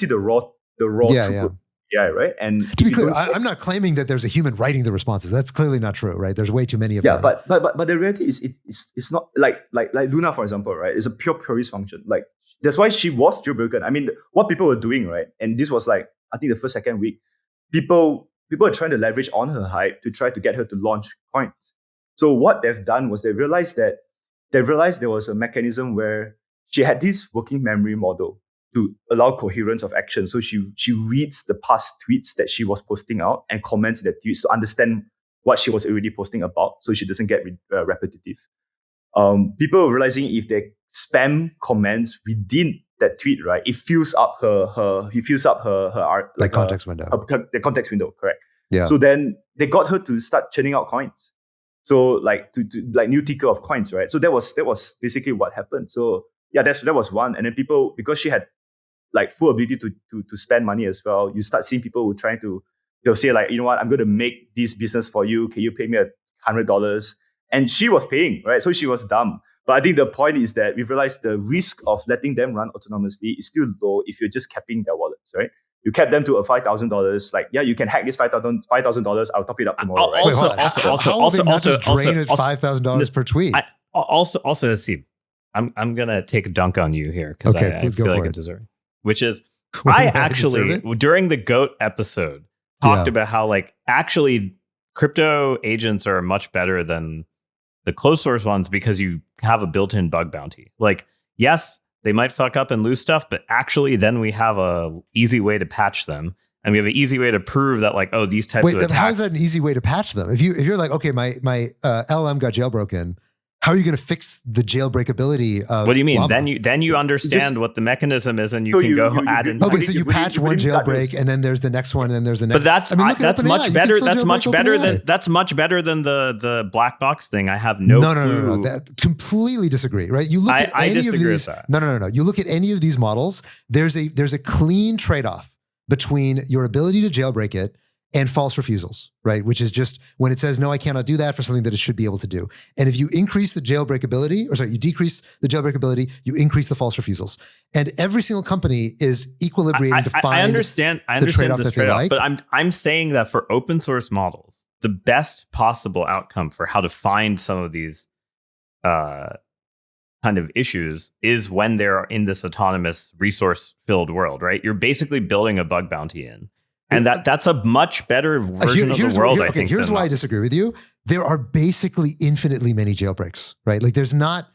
throughput. Yeah, right. And to be clear, I'm not claiming that there's a human writing the responses. That's clearly not true, right? There's way too many of them. Yeah, but the reality is it's not like Luna, for example, right? It's a pure purist function. Like that's why she was jailbroken. I mean, what people were doing, right? And this was like I think the second week, people are trying to leverage on her hype to try to get her to launch coins. So what they've done was they realized there was a mechanism where she had this working memory model to allow coherence of action. So she reads the past tweets that she was posting out and comments the tweets to understand what she was already posting about, so she doesn't get repetitive. People are realizing if they spam comments within that tweet, right, it fills up her art, like context window. The context window, correct? Yeah. So then they got her to start churning out coins. So like to like new ticker of coins, right? So that was basically what happened. So yeah, that was one. And then people, because she had like full ability to spend money as well, you start seeing people who they'll say like, you know what, I'm going to make this business for you. Can you pay me $100? And she was paying, right? So she was dumb. But I think the point is that we realized the risk of letting them run autonomously is still low if you're just capping their wallets, right? You cap them to a $5,000. Like, yeah, you can hack this $5,000. I'll top it up tomorrow, right? Also, drain it $5,000 per tweet. Also, Steve, I'm gonna take a dunk on you here because I feel like I deserve it. Which is, I actually during the GOAT episode talked about how like actually crypto agents are much better than the closed source ones because you have a built-in bug bounty. Like, yes, They might fuck up and lose stuff, but actually then we have a easy way to patch them. And we have an easy way to prove that, like, oh, these types of attacks. How is that an easy way to patch them? If you're like, okay, my LLM got jailbroken, how are you going to fix the jailbreakability of What do you mean? Llama? Then you understand what the mechanism is, and you can go add in. Okay, so you patch one jailbreak, and then there's the next one, and then there's the next. But that's that's much better. That's much better than the black box thing. I have no clue. No. That, completely disagree. Right? You look at any disagree of these. with that. No. You look at any of these models. There's a clean trade-off between your ability to jailbreak it and false refusals, right? Which is just when it says, no, I cannot do that for something that it should be able to do. And if you increase the jailbreakability, you decrease the jailbreakability, you increase the false refusals. And every single company is equilibrating to find I understand this that they like. but I'm saying that for open source models, the best possible outcome for how to find some of these kind of issues is when they're in this autonomous resource-filled world, right? You're basically building a bug bounty in. And that's a much better version of the world, I think. Here's why I disagree with you. There are basically infinitely many jailbreaks, right? Like there's not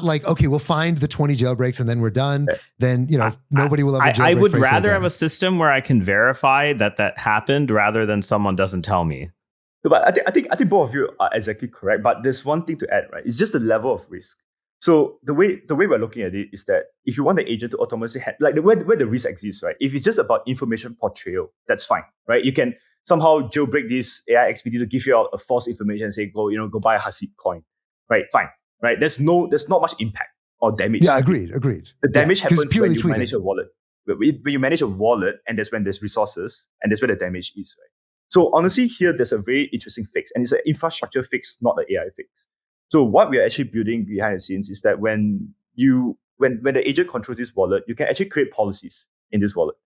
like, okay, we'll find the 20 jailbreaks and then we're done. Then, nobody will ever jailbreak. I would rather have a system where I can verify that happened rather than someone doesn't tell me. But I think both of you are exactly correct. But there's one thing to add, right? It's just the level of risk. So the way we're looking at it is that if you want the agent to autonomously where the risk exists, right? If it's just about information portrayal, that's fine, right? You can somehow jailbreak this AIXBT to give you out a false information and say, go buy a Hasid coin, right? Fine, right? There's not much impact or damage. Yeah, agreed. The damage happens when you tweeted. manage a wallet. When you manage a wallet, and that's when there's resources, and that's where the damage is, right? So honestly, here there's a very interesting fix, and it's an infrastructure fix, not an AI fix. So what we are actually building behind the scenes is that when the agent controls this wallet, you can actually create policies in this wallet.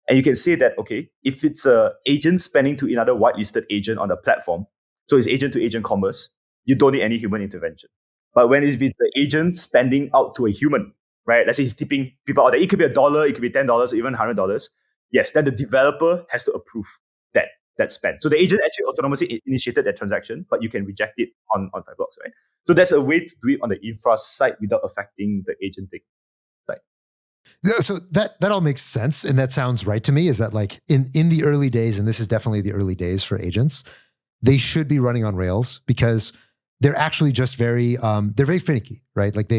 And you can say that, okay, if it's an agent spending to another whitelisted agent on the platform, so it's agent to agent commerce, you don't need any human intervention. But when it's the agent spending out to a human, right? Let's say he's tipping people out there. It could be $1, it could be $10, or even $100. Yes, then the developer has to approve that spend. So the agent actually autonomously initiated that transaction, but you can reject it on 5 blocks, right? So there's a way to do it on the infra side without affecting the agentic side. Yeah, so that all makes sense, and that sounds right to me. Is that like in the early days, and this is definitely the early days for agents, they should be running on Rails because they're actually just very they're very finicky, right? Like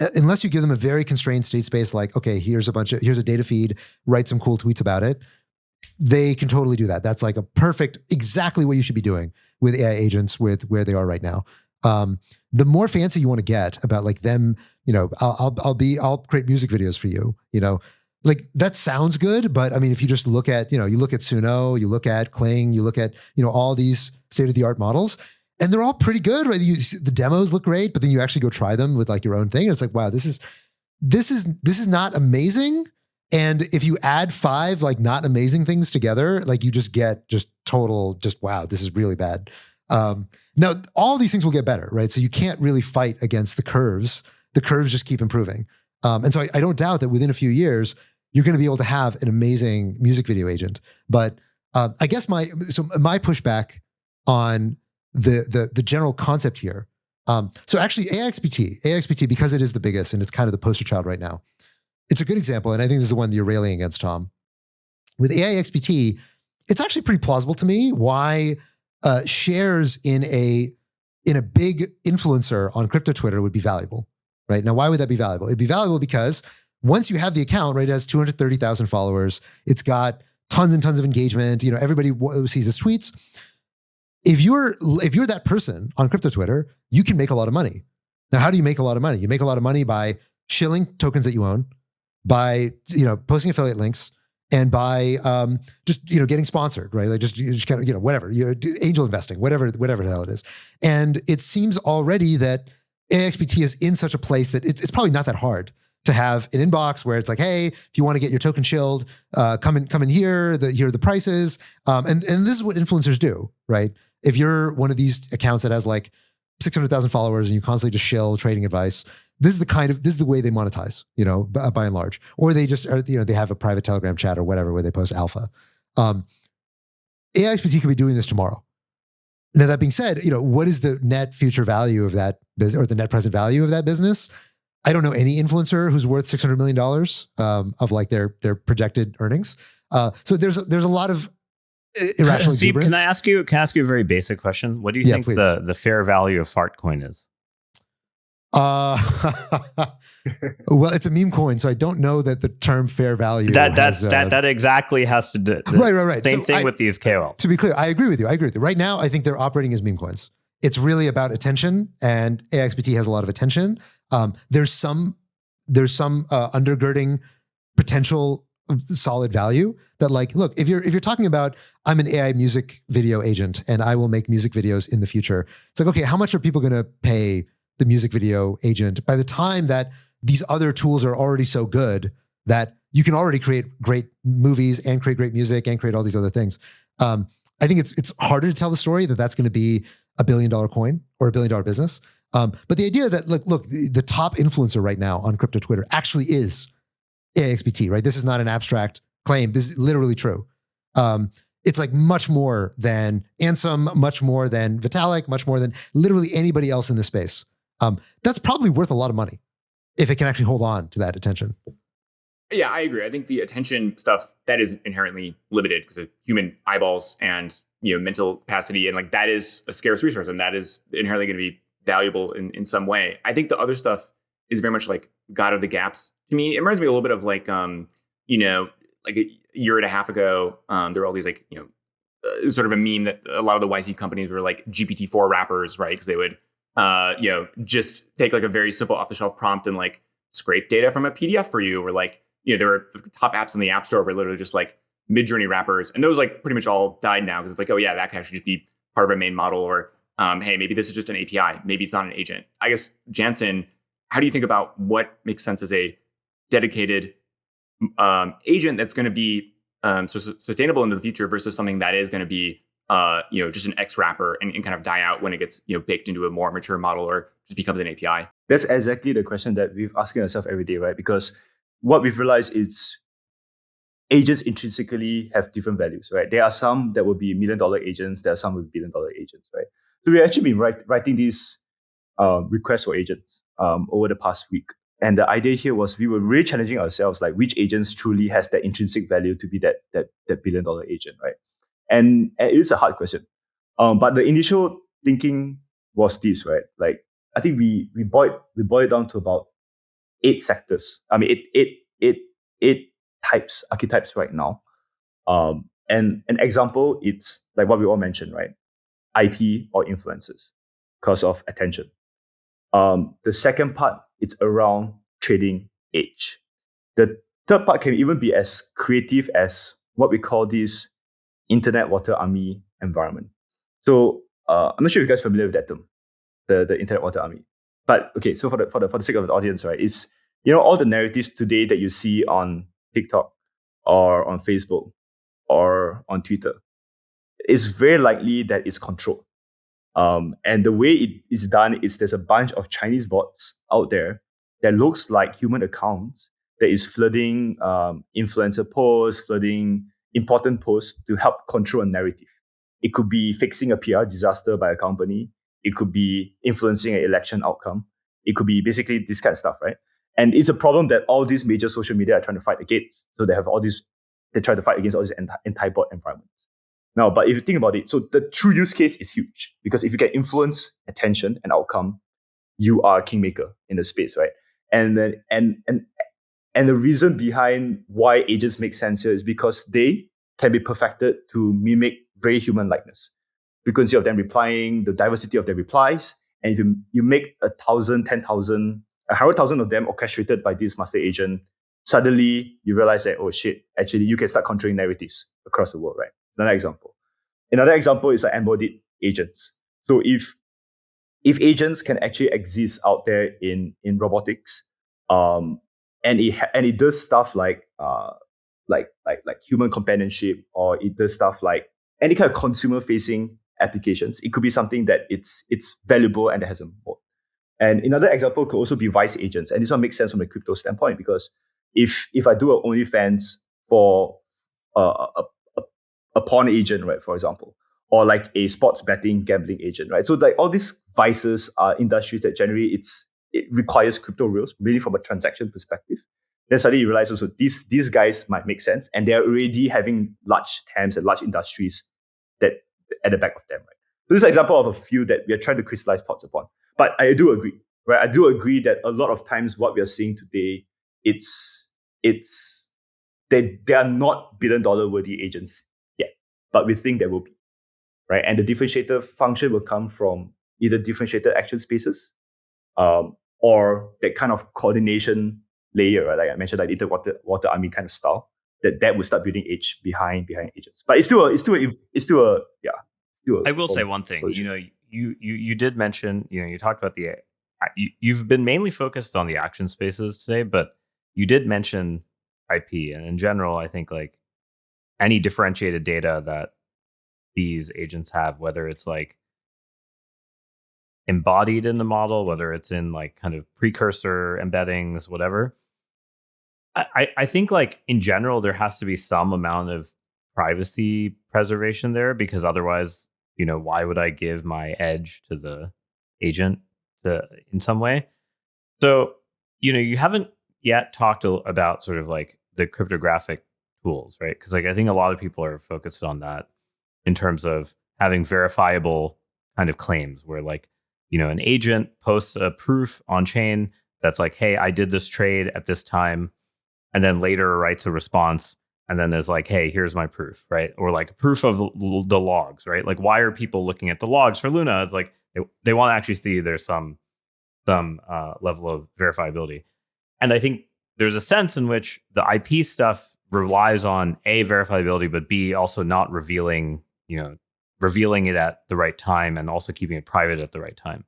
unless you give them a very constrained state space, like, okay, here's a data feed, write some cool tweets about it, they can totally do that. That's like exactly what you should be doing with AI agents with where they are right now. The more fancy you want to get about like them, I'll create music videos for you, like that sounds good. But I mean, if you just look at, you look at Suno, you look at Kling, you look at, all these state-of-the-art models, and they're all pretty good, right? The demos look great, but then you actually go try them with like your own thing. And it's like, wow, this is not amazing. And if you add 5 like not amazing things together, like you just get total, wow, this is really bad. Now, all these things will get better, right? So you can't really fight against the curves. The curves just keep improving. And so I don't doubt that within a few years, you're going to be able to have an amazing music video agent. But I guess my pushback on the general concept here. So actually AIXBT, because it is the biggest and it's kind of the poster child right now, it's a good example. And I think this is the one that you're railing against, Tom. With AIXBT, it's actually pretty plausible to me why shares in a big influencer on crypto Twitter would be valuable, right? Now, why would that be valuable? It'd be valuable because once you have the account, right, it has 230,000 followers. It's got tons and tons of engagement. Everybody sees his tweets. If you're that person on crypto Twitter, you can make a lot of money. Now, how do you make a lot of money? You make a lot of money by shilling tokens that you own, by posting affiliate links, and by just getting sponsored, right? Like just kind of whatever, angel investing, whatever the hell it is. And it seems already that AIXBT is in such a place that it's probably not that hard to have an inbox where it's like, hey, if you want to get your token shilled, come in here. Here are the prices. And this is what influencers do, right? If you're one of these accounts that has like 600,000 followers and you constantly just shill trading advice, this is the way they monetize, by and large. Or they just are, they have a private Telegram chat or whatever where they post alpha. AIXBT could be doing this tomorrow. Now, that being said, what is the net future value of that business or the net present value of that business? I don't know any influencer who's worth $600 million of like their projected earnings. So there's a lot of irrational Steve, exuberance. can I ask you a very basic question? What do you Yeah, think please. the fair value of Fartcoin is? Well, it's a meme coin, so I don't know that the term fair value That exactly has to do right. Same So thing with these KOLs. To be clear, I agree with you. Right now, I think they're operating as meme coins. It's really about attention, and AIXBT has a lot of attention. There's some undergirding potential solid value that, like, look, if you're talking about, I'm an AI music video agent and I will make music videos in the future. It's like, okay, how much are people going to pay the music video agent by the time that these other tools are already so good that you can already create great movies and create great music and create all these other things? I think it's harder to tell the story that that's going to be $1 billion coin or $1 billion business. But the idea that, look, the top influencer right now on crypto Twitter actually is AIXBT, right? This is not an abstract claim. This is literally true. It's like much more than Ansem, much more than Vitalik, much more than literally anybody else in this space. That's probably worth a lot of money if it can actually hold on to that attention. Yeah, I agree. I think the attention stuff, that is inherently limited because of human eyeballs and mental capacity, and like that is a scarce resource, and that is inherently going to be valuable in some way. I think the other stuff is very much like God of the gaps to me. It reminds me a little bit of like like a year and a half ago, there were all these like sort of a meme that a lot of the YC companies were like GPT-4 wrappers, right? Because they would just take like a very simple off-the-shelf prompt and like scrape data from a PDF for you, or like there were the top apps in the App Store were literally just like mid-journey wrappers, and those like pretty much all died now because it's like, oh yeah, that can actually just be part of a main model, or hey, maybe this is just an API, maybe it's not an agent. I guess, Jansen, how do you think about what makes sense as a dedicated agent that's going to be sustainable into the future versus something that is going to be just an X wrapper and kind of die out when it gets baked into a more mature model or just becomes an API? That's exactly the question that we're asking ourselves every day, right? Because what we've realized is agents intrinsically have different values, right? There are some that will be $1 million agents, there are some with $1 billion agents, right? So we've actually been writing these requests for agents over the past week. And the idea here was we were really challenging ourselves, like which agents truly has that intrinsic value to be that $1 billion agent, right? And it's a hard question. But the initial thinking was this, right? Like, I think we boiled it down to about 8 sectors. I mean, eight archetypes right now. And an example, it's like what we all mentioned, right? IP or influencers because of attention. The second part, it's around trading edge. The third part can even be as creative as what we call this internet water army environment. So I'm not sure if you guys are familiar with that term, the internet water army. But okay, so for the sake of the audience, right, it's all the narratives today that you see on TikTok or on Facebook or on Twitter, it's very likely that it's controlled. And the way it is done is there's a bunch of Chinese bots out there that looks like human accounts that is flooding influencer posts, flooding important posts to help control a narrative. It could be fixing a PR disaster by a company. It could be influencing an election outcome. It could be basically this kind of stuff, right? And it's a problem that all these major social media are trying to fight against. So they try to fight against all these anti-bot environments. Now, but if you think about it, so the true use case is huge because if you get influence, attention, and outcome, you are a kingmaker in the space, right? And the reason behind why agents make sense here is because they can be perfected to mimic very human likeness. Frequency of them replying, the diversity of their replies, and if you make 1,000, 10,000, 100,000 of them orchestrated by this master agent, suddenly you realize that, oh shit, actually you can start controlling narratives across the world, right? Another example. Another example is like embodied agents. So if agents can actually exist out there in robotics, and it does stuff like human companionship, or it does stuff like any kind of consumer facing applications, it could be something that it's valuable and that has a moat. And another example could also be vice agents, and this one makes sense from a crypto standpoint because if I do an OnlyFans for a porn agent, right, for example, or like a sports betting gambling agent, right? So like all these vices are industries that generally it's it requires crypto rails, really from a transaction perspective. Then suddenly you realize also these guys might make sense, and they're already having large TAMs and large industries that at the back of them. Right? So this is an example of a few that we are trying to crystallize thoughts upon. But I do agree, right? I do agree that a lot of times what we are seeing today, they are not billion-dollar worthy agents yet, but we think there will be, right? And the differentiator function will come from either differentiated action spaces, or that kind of coordination layer, right? Like I mentioned, like the water army kind of style. That will start building edge behind agents. But it's still a. I will say one thing. solution. You did mention. You talked about you've been mainly focused on the action spaces today, but you did mention IP, and in general, I think like any differentiated data that these agents have, whether it's like embodied in the model, whether it's in like kind of precursor embeddings, whatever. I think like in general, there has to be some amount of privacy preservation there, because otherwise, why would I give my edge to the agent in some way? So, you haven't yet talked about sort of like the cryptographic tools, right? Because like I think a lot of people are focused on that in terms of having verifiable kind of claims where like, an agent posts a proof on chain that's like, hey, I did this trade at this time, and then later writes a response and then is like, hey, here's my proof, right? Or like proof of the logs, right? Like, why are people looking at the logs for Luna? It's like they want to actually see there's some level of verifiability. And I think there's a sense in which the IP stuff relies on A, verifiability, but B, also not revealing it at the right time and also keeping it private at the right time.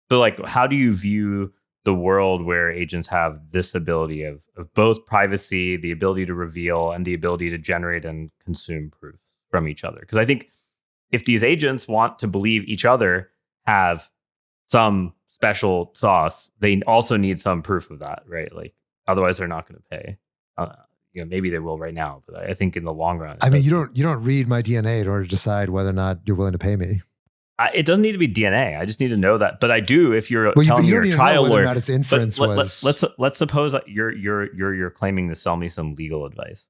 So like, how do you view the world where agents have this ability of both privacy, the ability to reveal, and the ability to generate and consume proofs from each other? Because I think if these agents want to believe each other have some special sauce, they also need some proof of that, right? Like otherwise they're not going to pay. Maybe they will right now, but I think in the long run. I mean, you don't read my DNA in order to decide whether or not you're willing to pay me. It doesn't need to be DNA. I just need to know that. But I do if you're telling me you're a trial lawyer. Not its inference was. Let's suppose that you're claiming to sell me some legal advice,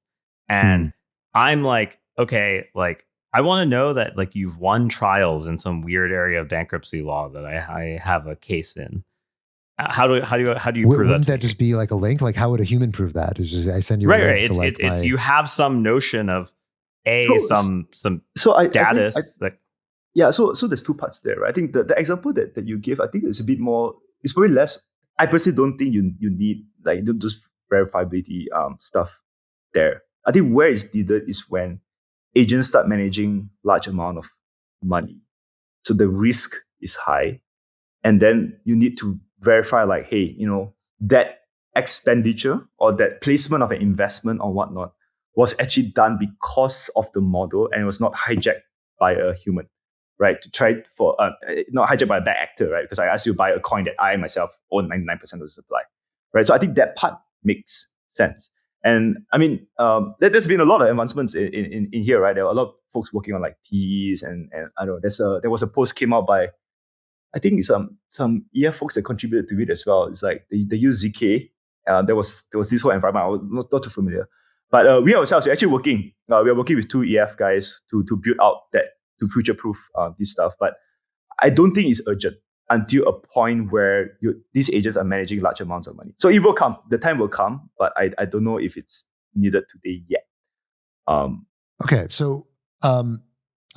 and I'm like, okay, like I want to know that like you've won trials in some weird area of bankruptcy law that I have a case in. How do you prove that? Wouldn't that just be like a link? Like how would a human prove that? It's just I send you a right. link It's you have some notion of some status that. Yeah, so there's two parts there, right? I think the example that you give, I think it's a bit more, it's probably less. I personally don't think you need like just verifiability stuff there. I think where it's needed is when agents start managing large amount of money. So the risk is high. And then you need to verify like, hey, that expenditure or that placement of an investment or whatnot was actually done because of the model and it was not hijacked by a human. Right, to try for not hijacked by a bad actor, right? Because I asked you to buy a coin that I myself own 99% of the supply, right? So I think that part makes sense. And I mean, there's been a lot of advancements in here, right? There are a lot of folks working on like T's and I don't know. There was a post came out by, I think some EF folks that contributed to it as well. It's like they use ZK. There was this whole environment. I was not too familiar, but we ourselves are actually working. We are working with two EF guys to build out that. To future-proof this stuff. But I don't think it's urgent until a point where these agents are managing large amounts of money. So it will come. The time will come, but I don't know if it's needed today yet. Okay, so I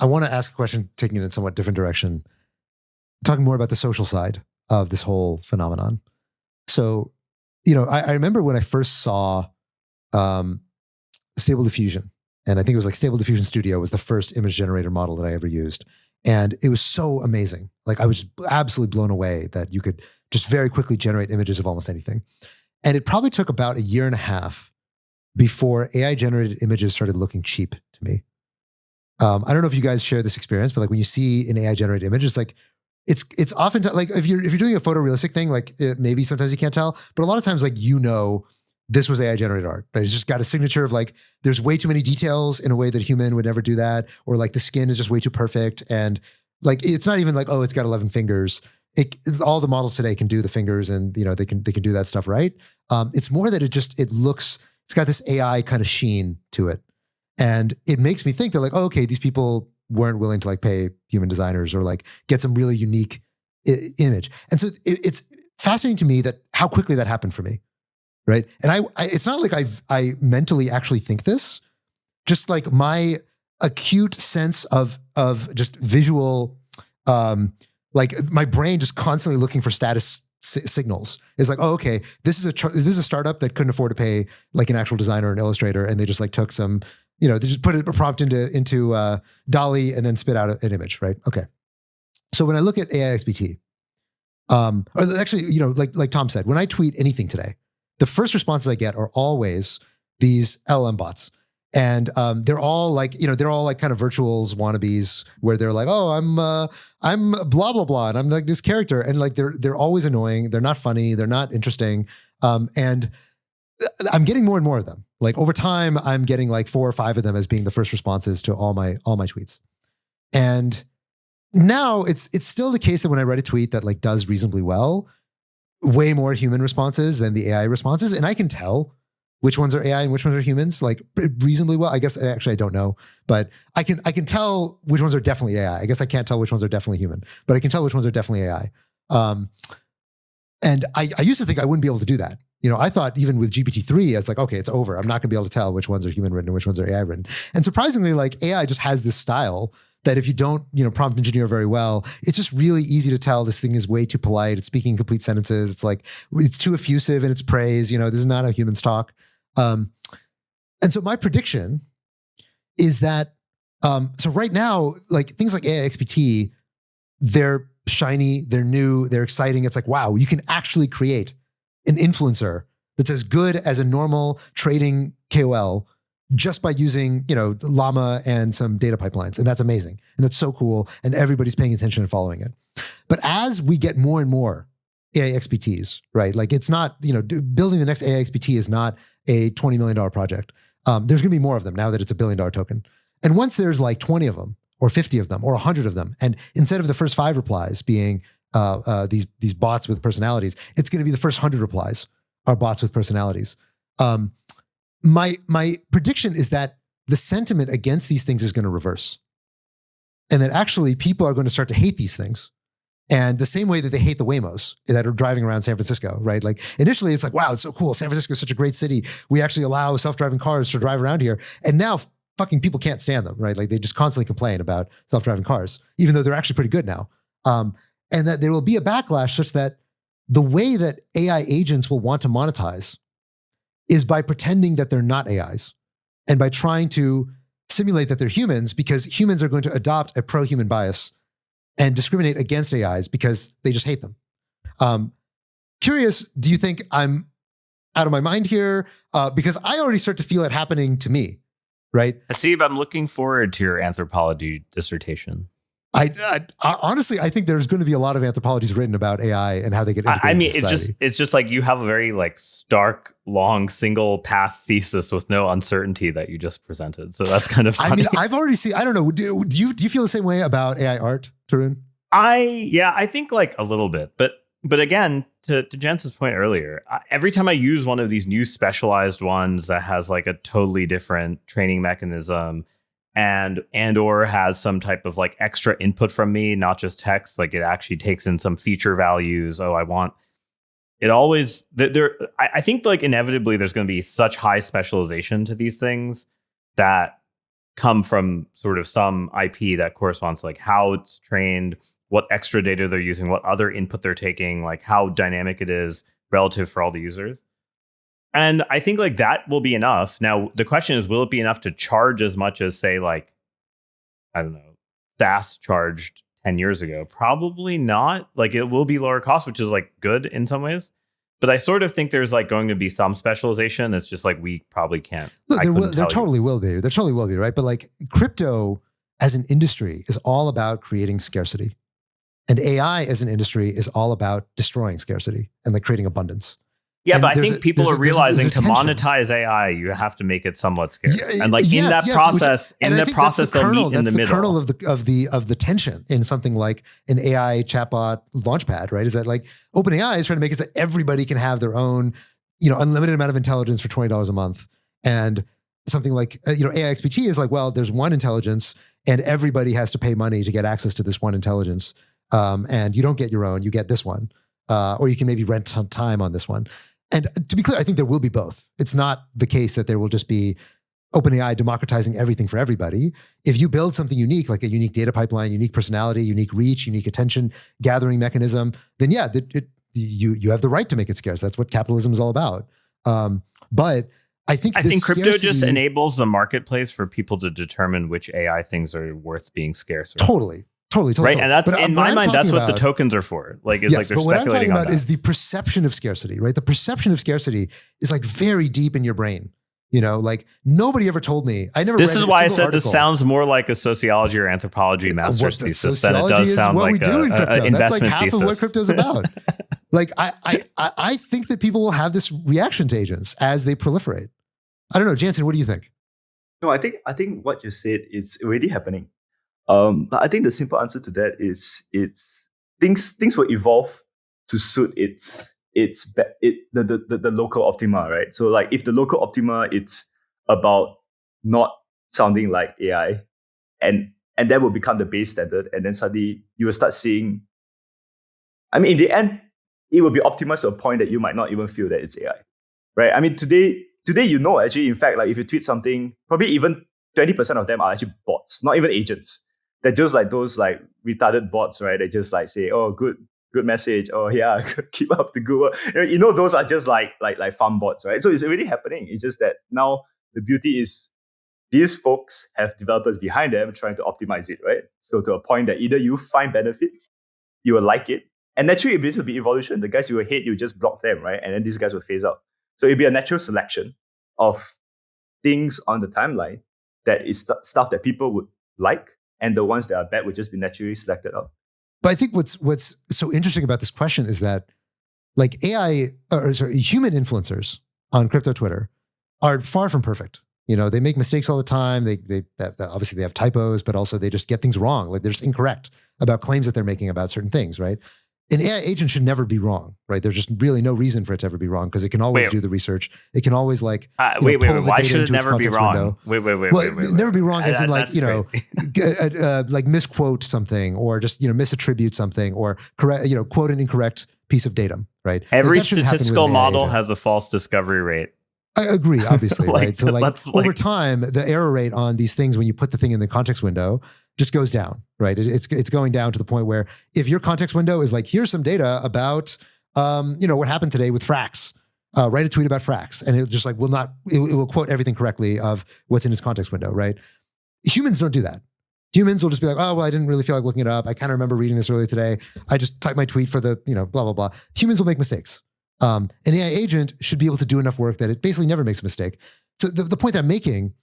want to ask a question taking it in a somewhat different direction, talking more about the social side of this whole phenomenon. So, I remember when I first saw Stable Diffusion, and I think it was like Stable Diffusion Studio was the first image generator model that I ever used. And it was so amazing. Like I was absolutely blown away that you could just very quickly generate images of almost anything. And it probably took about a year and a half before AI generated images started looking cheap to me. I don't know if you guys share this experience, but like when you see an AI generated image, it's like, it's often like if you're doing a photorealistic thing, like maybe sometimes you can't tell, but a lot of times like, this was AI generated art, but it's just got a signature of like, there's way too many details in a way that a human would never do that. Or like the skin is just way too perfect. And like, it's not even like, oh, it's got 11 fingers. all the models today can do the fingers, and they can do that stuff right. It's more that it's got this AI kind of sheen to it, and it makes me think that like, oh, okay, these people weren't willing to like pay human designers or like get some really unique image, and so it's fascinating to me that how quickly that happened for me, right? And I it's not like I mentally actually think this, just like my acute sense of just visual, like my brain just constantly looking for status signals. It's like, oh, okay, this is a startup that couldn't afford to pay like an actual designer or an illustrator, and they just like took some, they just put a prompt into DALL-E and then spit out an image, right? Okay. So when I look at AIXBT, or actually, like Tom said, when I tweet anything today, the first responses I get are always these LLM bots. And they're all like, they're all like kind of virtuals wannabes where they're like, oh, I'm blah, blah, blah. And I'm like this character. And like, they're always annoying. They're not funny. They're not interesting. And I'm getting more and more of them. Like over time, I'm getting like 4 or 5 of them as being the first responses to all my tweets. And now it's still the case that when I write a tweet that like does reasonably well, way more human responses than the AI responses. And I can tell which ones are AI and which ones are humans, like reasonably well. I guess actually I don't know, but I can tell which ones are definitely AI. I guess I can't tell which ones are definitely human, but I can tell which ones are definitely AI. And I used to think I wouldn't be able to do that. I thought even with GPT-3, it's like, okay, it's over. I'm not gonna be able to tell which ones are human written and which ones are AI written. And surprisingly, like AI just has this style that if you don't, prompt engineer very well, it's just really easy to tell this thing is way too polite. It's speaking complete sentences. It's like, it's too effusive in its praise. This is not how humans talk. And so my prediction is that, so right now, like things like AIXBT, they're shiny, they're new, they're exciting. It's like, wow, you can actually create an influencer that's as good as a normal trading KOL just by using, Llama and some data pipelines. And that's amazing. And that's so cool. And everybody's paying attention and following it. But as we get more and more AIXBTs, right? Like it's not, building the next AIXBT is not a $20 million project. There's going to be more of them now that it's a $1 billion token. And once there's like 20 of them or 50 of them or 100 of them, and instead of the first 5 replies being these bots with personalities, it's going to be the first 100 replies are bots with personalities. My prediction is that the sentiment against these things is going to reverse. And that actually people are going to start to hate these things. And the same way that they hate the Waymos that are driving around San Francisco, right? Like initially it's like, wow, it's so cool. San Francisco is such a great city. We actually allow self-driving cars to drive around here. And now fucking people can't stand them, right? Like they just constantly complain about self-driving cars, even though they're actually pretty good now. And that there will be a backlash such that the way that AI agents will want to monetize is by pretending that they're not AIs and by trying to simulate that they're humans, because humans are going to adopt a pro-human bias and discriminate against AIs because they just hate them. Curious, do you think I'm out of my mind here? Because I already start to feel it happening to me, right? Asib, I'm looking forward to your anthropology dissertation. I honestly, I think there's going to be a lot of anthropologies written about AI and how they get integrated into society. it's just like you have a very like stark, long, single path thesis with no uncertainty that you just presented. So that's kind of funny. I mean, I've already seen, I don't know, do you feel the same way about AI art, Tarun? I think like a little bit, but again, to Jansen's point earlier, every time I use one of these new specialized ones that has like a totally different training mechanism and or has some type of like extra input from me, not just text, like it actually takes in some feature values. Oh, I want it always there. I think like inevitably there's going to be such high specialization to these things that come from sort of some IP that corresponds to like how it's trained, what extra data they're using, what other input they're taking, like how dynamic it is relative for all the users. And I think like that will be enough. Now, the question is, will it be enough to charge as much as, say, like, I don't know, SaaS charged 10 years ago? Probably not. Like it will be lower cost, which is like good in some ways. But I sort of think there's like going to be some specialization. It's just like we probably can't. Look, there totally will be. There totally will be, right? But like crypto as an industry is all about creating scarcity. And AI as an industry is all about destroying scarcity and like creating abundance. Yeah, And but I there's think people are there's realizing a to tension. monetize AI, you have to make it somewhat scarce. Yeah, And like in yes, that yes, process, and I think that's the they'll kernel, meet in the that's the kernel middle. of the tension in something like an AI chatbot launchpad, right? Is that like OpenAI is trying to make it so that everybody can have their own, unlimited amount of intelligence for $20 a month, and something like AIXBT is like, well, there's one intelligence, and everybody has to pay money to get access to this one intelligence, and you don't get your own, you get this one, or you can maybe rent some time on this one. And to be clear, I think there will be both. It's not the case that there will just be OpenAI democratizing everything for everybody. If you build something unique, like a unique data pipeline, unique personality, unique reach, unique attention gathering mechanism, then yeah, you have the right to make it scarce. That's what capitalism is all about. But I think crypto just enables the marketplace for people to determine which AI things are worth being scarce. Totally. Right, and that's in my mind. That's what the tokens are for. Like, it's like they're but what I'm speculating talking on about is the perception of scarcity, right? The perception of scarcity is like very deep in your brain. Like nobody ever told me. I never. This read is why I single said article. this sounds more like a sociology or anthropology master's thesis than it Sociology does is sound what like we do in crypto. an That's investment like half thesis. of what crypto's about. Like I think that people will have this reaction to agents as they proliferate. I don't know, Jansen, what do you think? No, I think what you said is already happening. But I think the simple answer to that is things will evolve to suit the local optima, right? So like if the local optima, it's about not sounding like AI, and that will become the base standard, and then suddenly you will start seeing. I mean, in the end, it will be optimized to a point that you might not even feel that it's AI, right? I mean, today, actually, in fact, like if you tweet something, probably even 20% of them are actually bots, not even agents. They're just like those like retarded bots, right? They just like say, "Oh, good message." "Oh, yeah, keep up the good work." Those are just like farm bots, right? So it's already happening. It's just that now the beauty is these folks have developers behind them trying to optimize it, right? So to a point that either you find benefit, you will like it, and naturally this will be evolution. The guys you will hate, you just block them, right? And then these guys will phase out. So it'll be a natural selection of things on the timeline that is stuff that people would like, and the ones that are bad would just be naturally selected out. But I think what's so interesting about this question is that like human influencers on crypto Twitter are far from perfect. They make mistakes all the time. They obviously they have typos, but also they just get things wrong. Like they're just incorrect about claims that they're making about certain things, right? An AI agent should never be wrong, right? There's just really no reason for it to ever be wrong because it can always do the reseach. It can always pull the Why data should it into its never be context wrong? window. Wait. Never be wrong as in like, That's like misquote something or just, misattribute something or correct, quote an incorrect piece of data, right? Every That shouldn't happen with statistical an AI model agent. has a false discovery rate. I agree, obviously, right? So let's, over time, the error rate on these things when you put the thing in the context window just goes down, right? It's going down to the point where if your context window is like, here's some data about, what happened today with Frax, write a tweet about Frax, and it just like it will quote everything correctly of what's in its context window, right? Humans don't do that. Humans will just be like, oh, well, I didn't really feel like looking it up. I kind of remember reading this earlier today. I just typed my tweet for the, blah, blah, blah. Humans will make mistakes. An AI agent should be able to do enough work that it basically never makes a mistake. So the point I'm making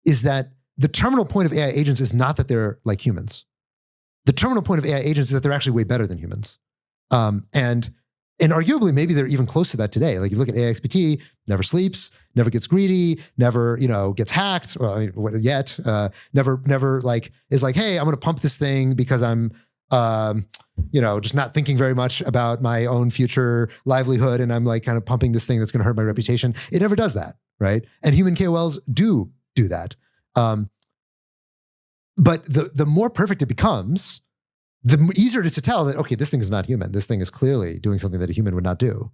is that the terminal point of AI agents is not that they're like humans. The terminal point of AI agents is that they're actually way better than humans. And arguably, maybe they're even close to that today. Like if you look at AIXBT, never sleeps, never gets greedy, never, gets hacked, never like is like, hey, I'm going to pump this thing because I'm, just not thinking very much about my own future livelihood. And I'm like kind of pumping this thing that's going to hurt my reputation. It never does that, right? And human KOLs do that. But the more perfect it becomes, the easier it is to tell that, okay, this thing is not human. This thing is clearly doing something that a human would not do.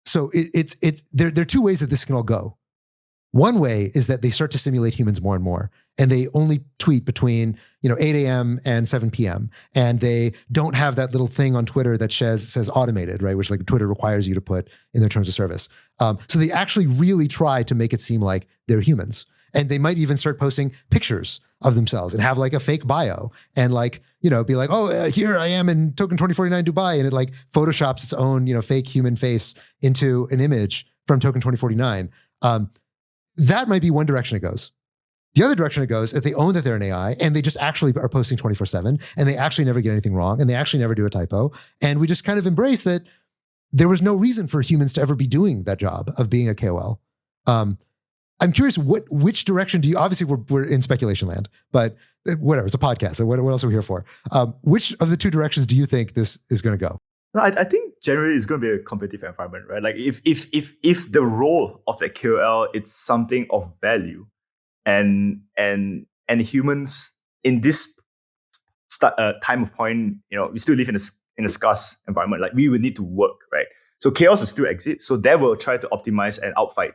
So there are two ways that this can all go. One way is that they start to simulate humans more and more, and they only tweet between 8 a.m. and 7 p.m. And they don't have that little thing on Twitter that says automated, right? Which like Twitter requires you to put in their terms of service. So they actually really try to make it seem like they're humans. And they might even start posting pictures of themselves and have like a fake bio and like, be like, oh, here I am in Token 2049 Dubai. And it like photoshops its own, fake human face into an image from Token 2049. That might be one direction it goes. The other direction it goes, if they own that they're an AI and they just actually are posting 24/7 and they actually never get anything wrong and they actually never do a typo. And we just kind of embrace that there was no reason for humans to ever be doing that job of being a KOL. I'm curious, which direction do you, obviously we're in speculation land, but whatever, it's a podcast. So what else are we here for? Which of the two directions do you think this is going to go? No, I think generally it's going to be a competitive environment, right? Like if the role of the KOL it's something of value, and humans in this time of point, we still live in a scarce environment. Like we would need to work, right? So chaos will still exist. So they will try to optimize and outfight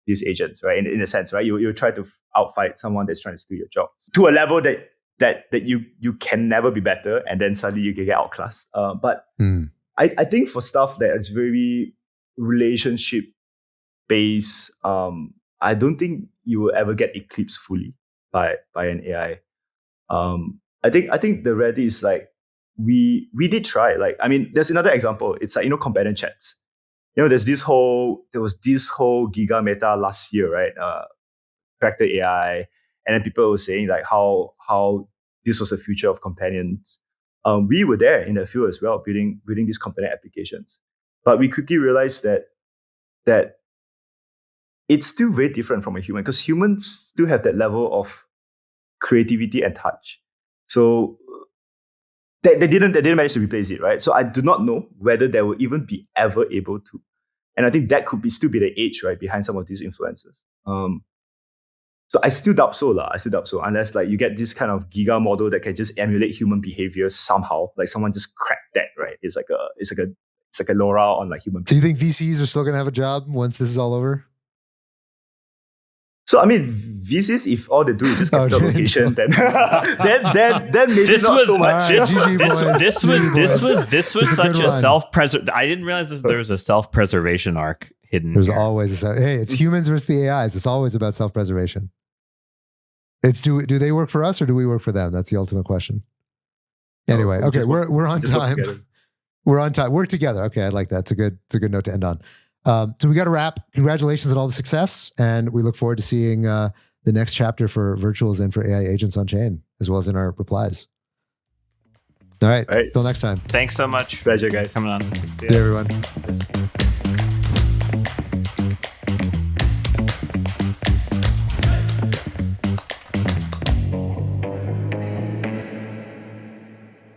these agents, right? In a sense, right? You try to outfight someone that's trying to steal your job to a level that you can never be better, and then suddenly you can get outclassed. But I think for stuff that is very relationship based, I don't think you will ever get eclipsed fully by an AI. I think the reality is like we did try. Like, I mean, there's another example. It's like, companion chats. There was this whole giga meta last year, right? Character AI, and then people were saying like how this was the future of companions. We were there in the field as well, building these companion applications, but we quickly realized that it's still very different from a human, because humans still have that level of creativity and touch. So they didn't manage to replace it, right? So I do not know whether they will even be ever able to. And I think that could still be the age, right, behind some of these influencers. So I still doubt so, unless like you get this kind of giga model that can just emulate human behavior somehow, like someone just cracked that, right? It's like a LoRa on like human. Do you think VCs are still going to have a job once this is all over? So I mean, VCs, if all they do is just capital allocation, then maybe This not was so much. This was such a self-preservation. I didn't realize there was a self-preservation arc hidden. There's here. always it's humans versus the AIs. It's always about self-preservation. It's do they work for us or do we work for them? That's the ultimate question. Anyway, okay, we're on time. We're on time. Work together. Okay, I like that. It's a good note to end on. So we got to wrap. Congratulations on all the success, and we look forward to seeing the next chapter for virtuals and for AI agents on chain, as well as in our replies. All right. Till next time. Thanks so much. Pleasure, guys. Coming on. See you, everyone.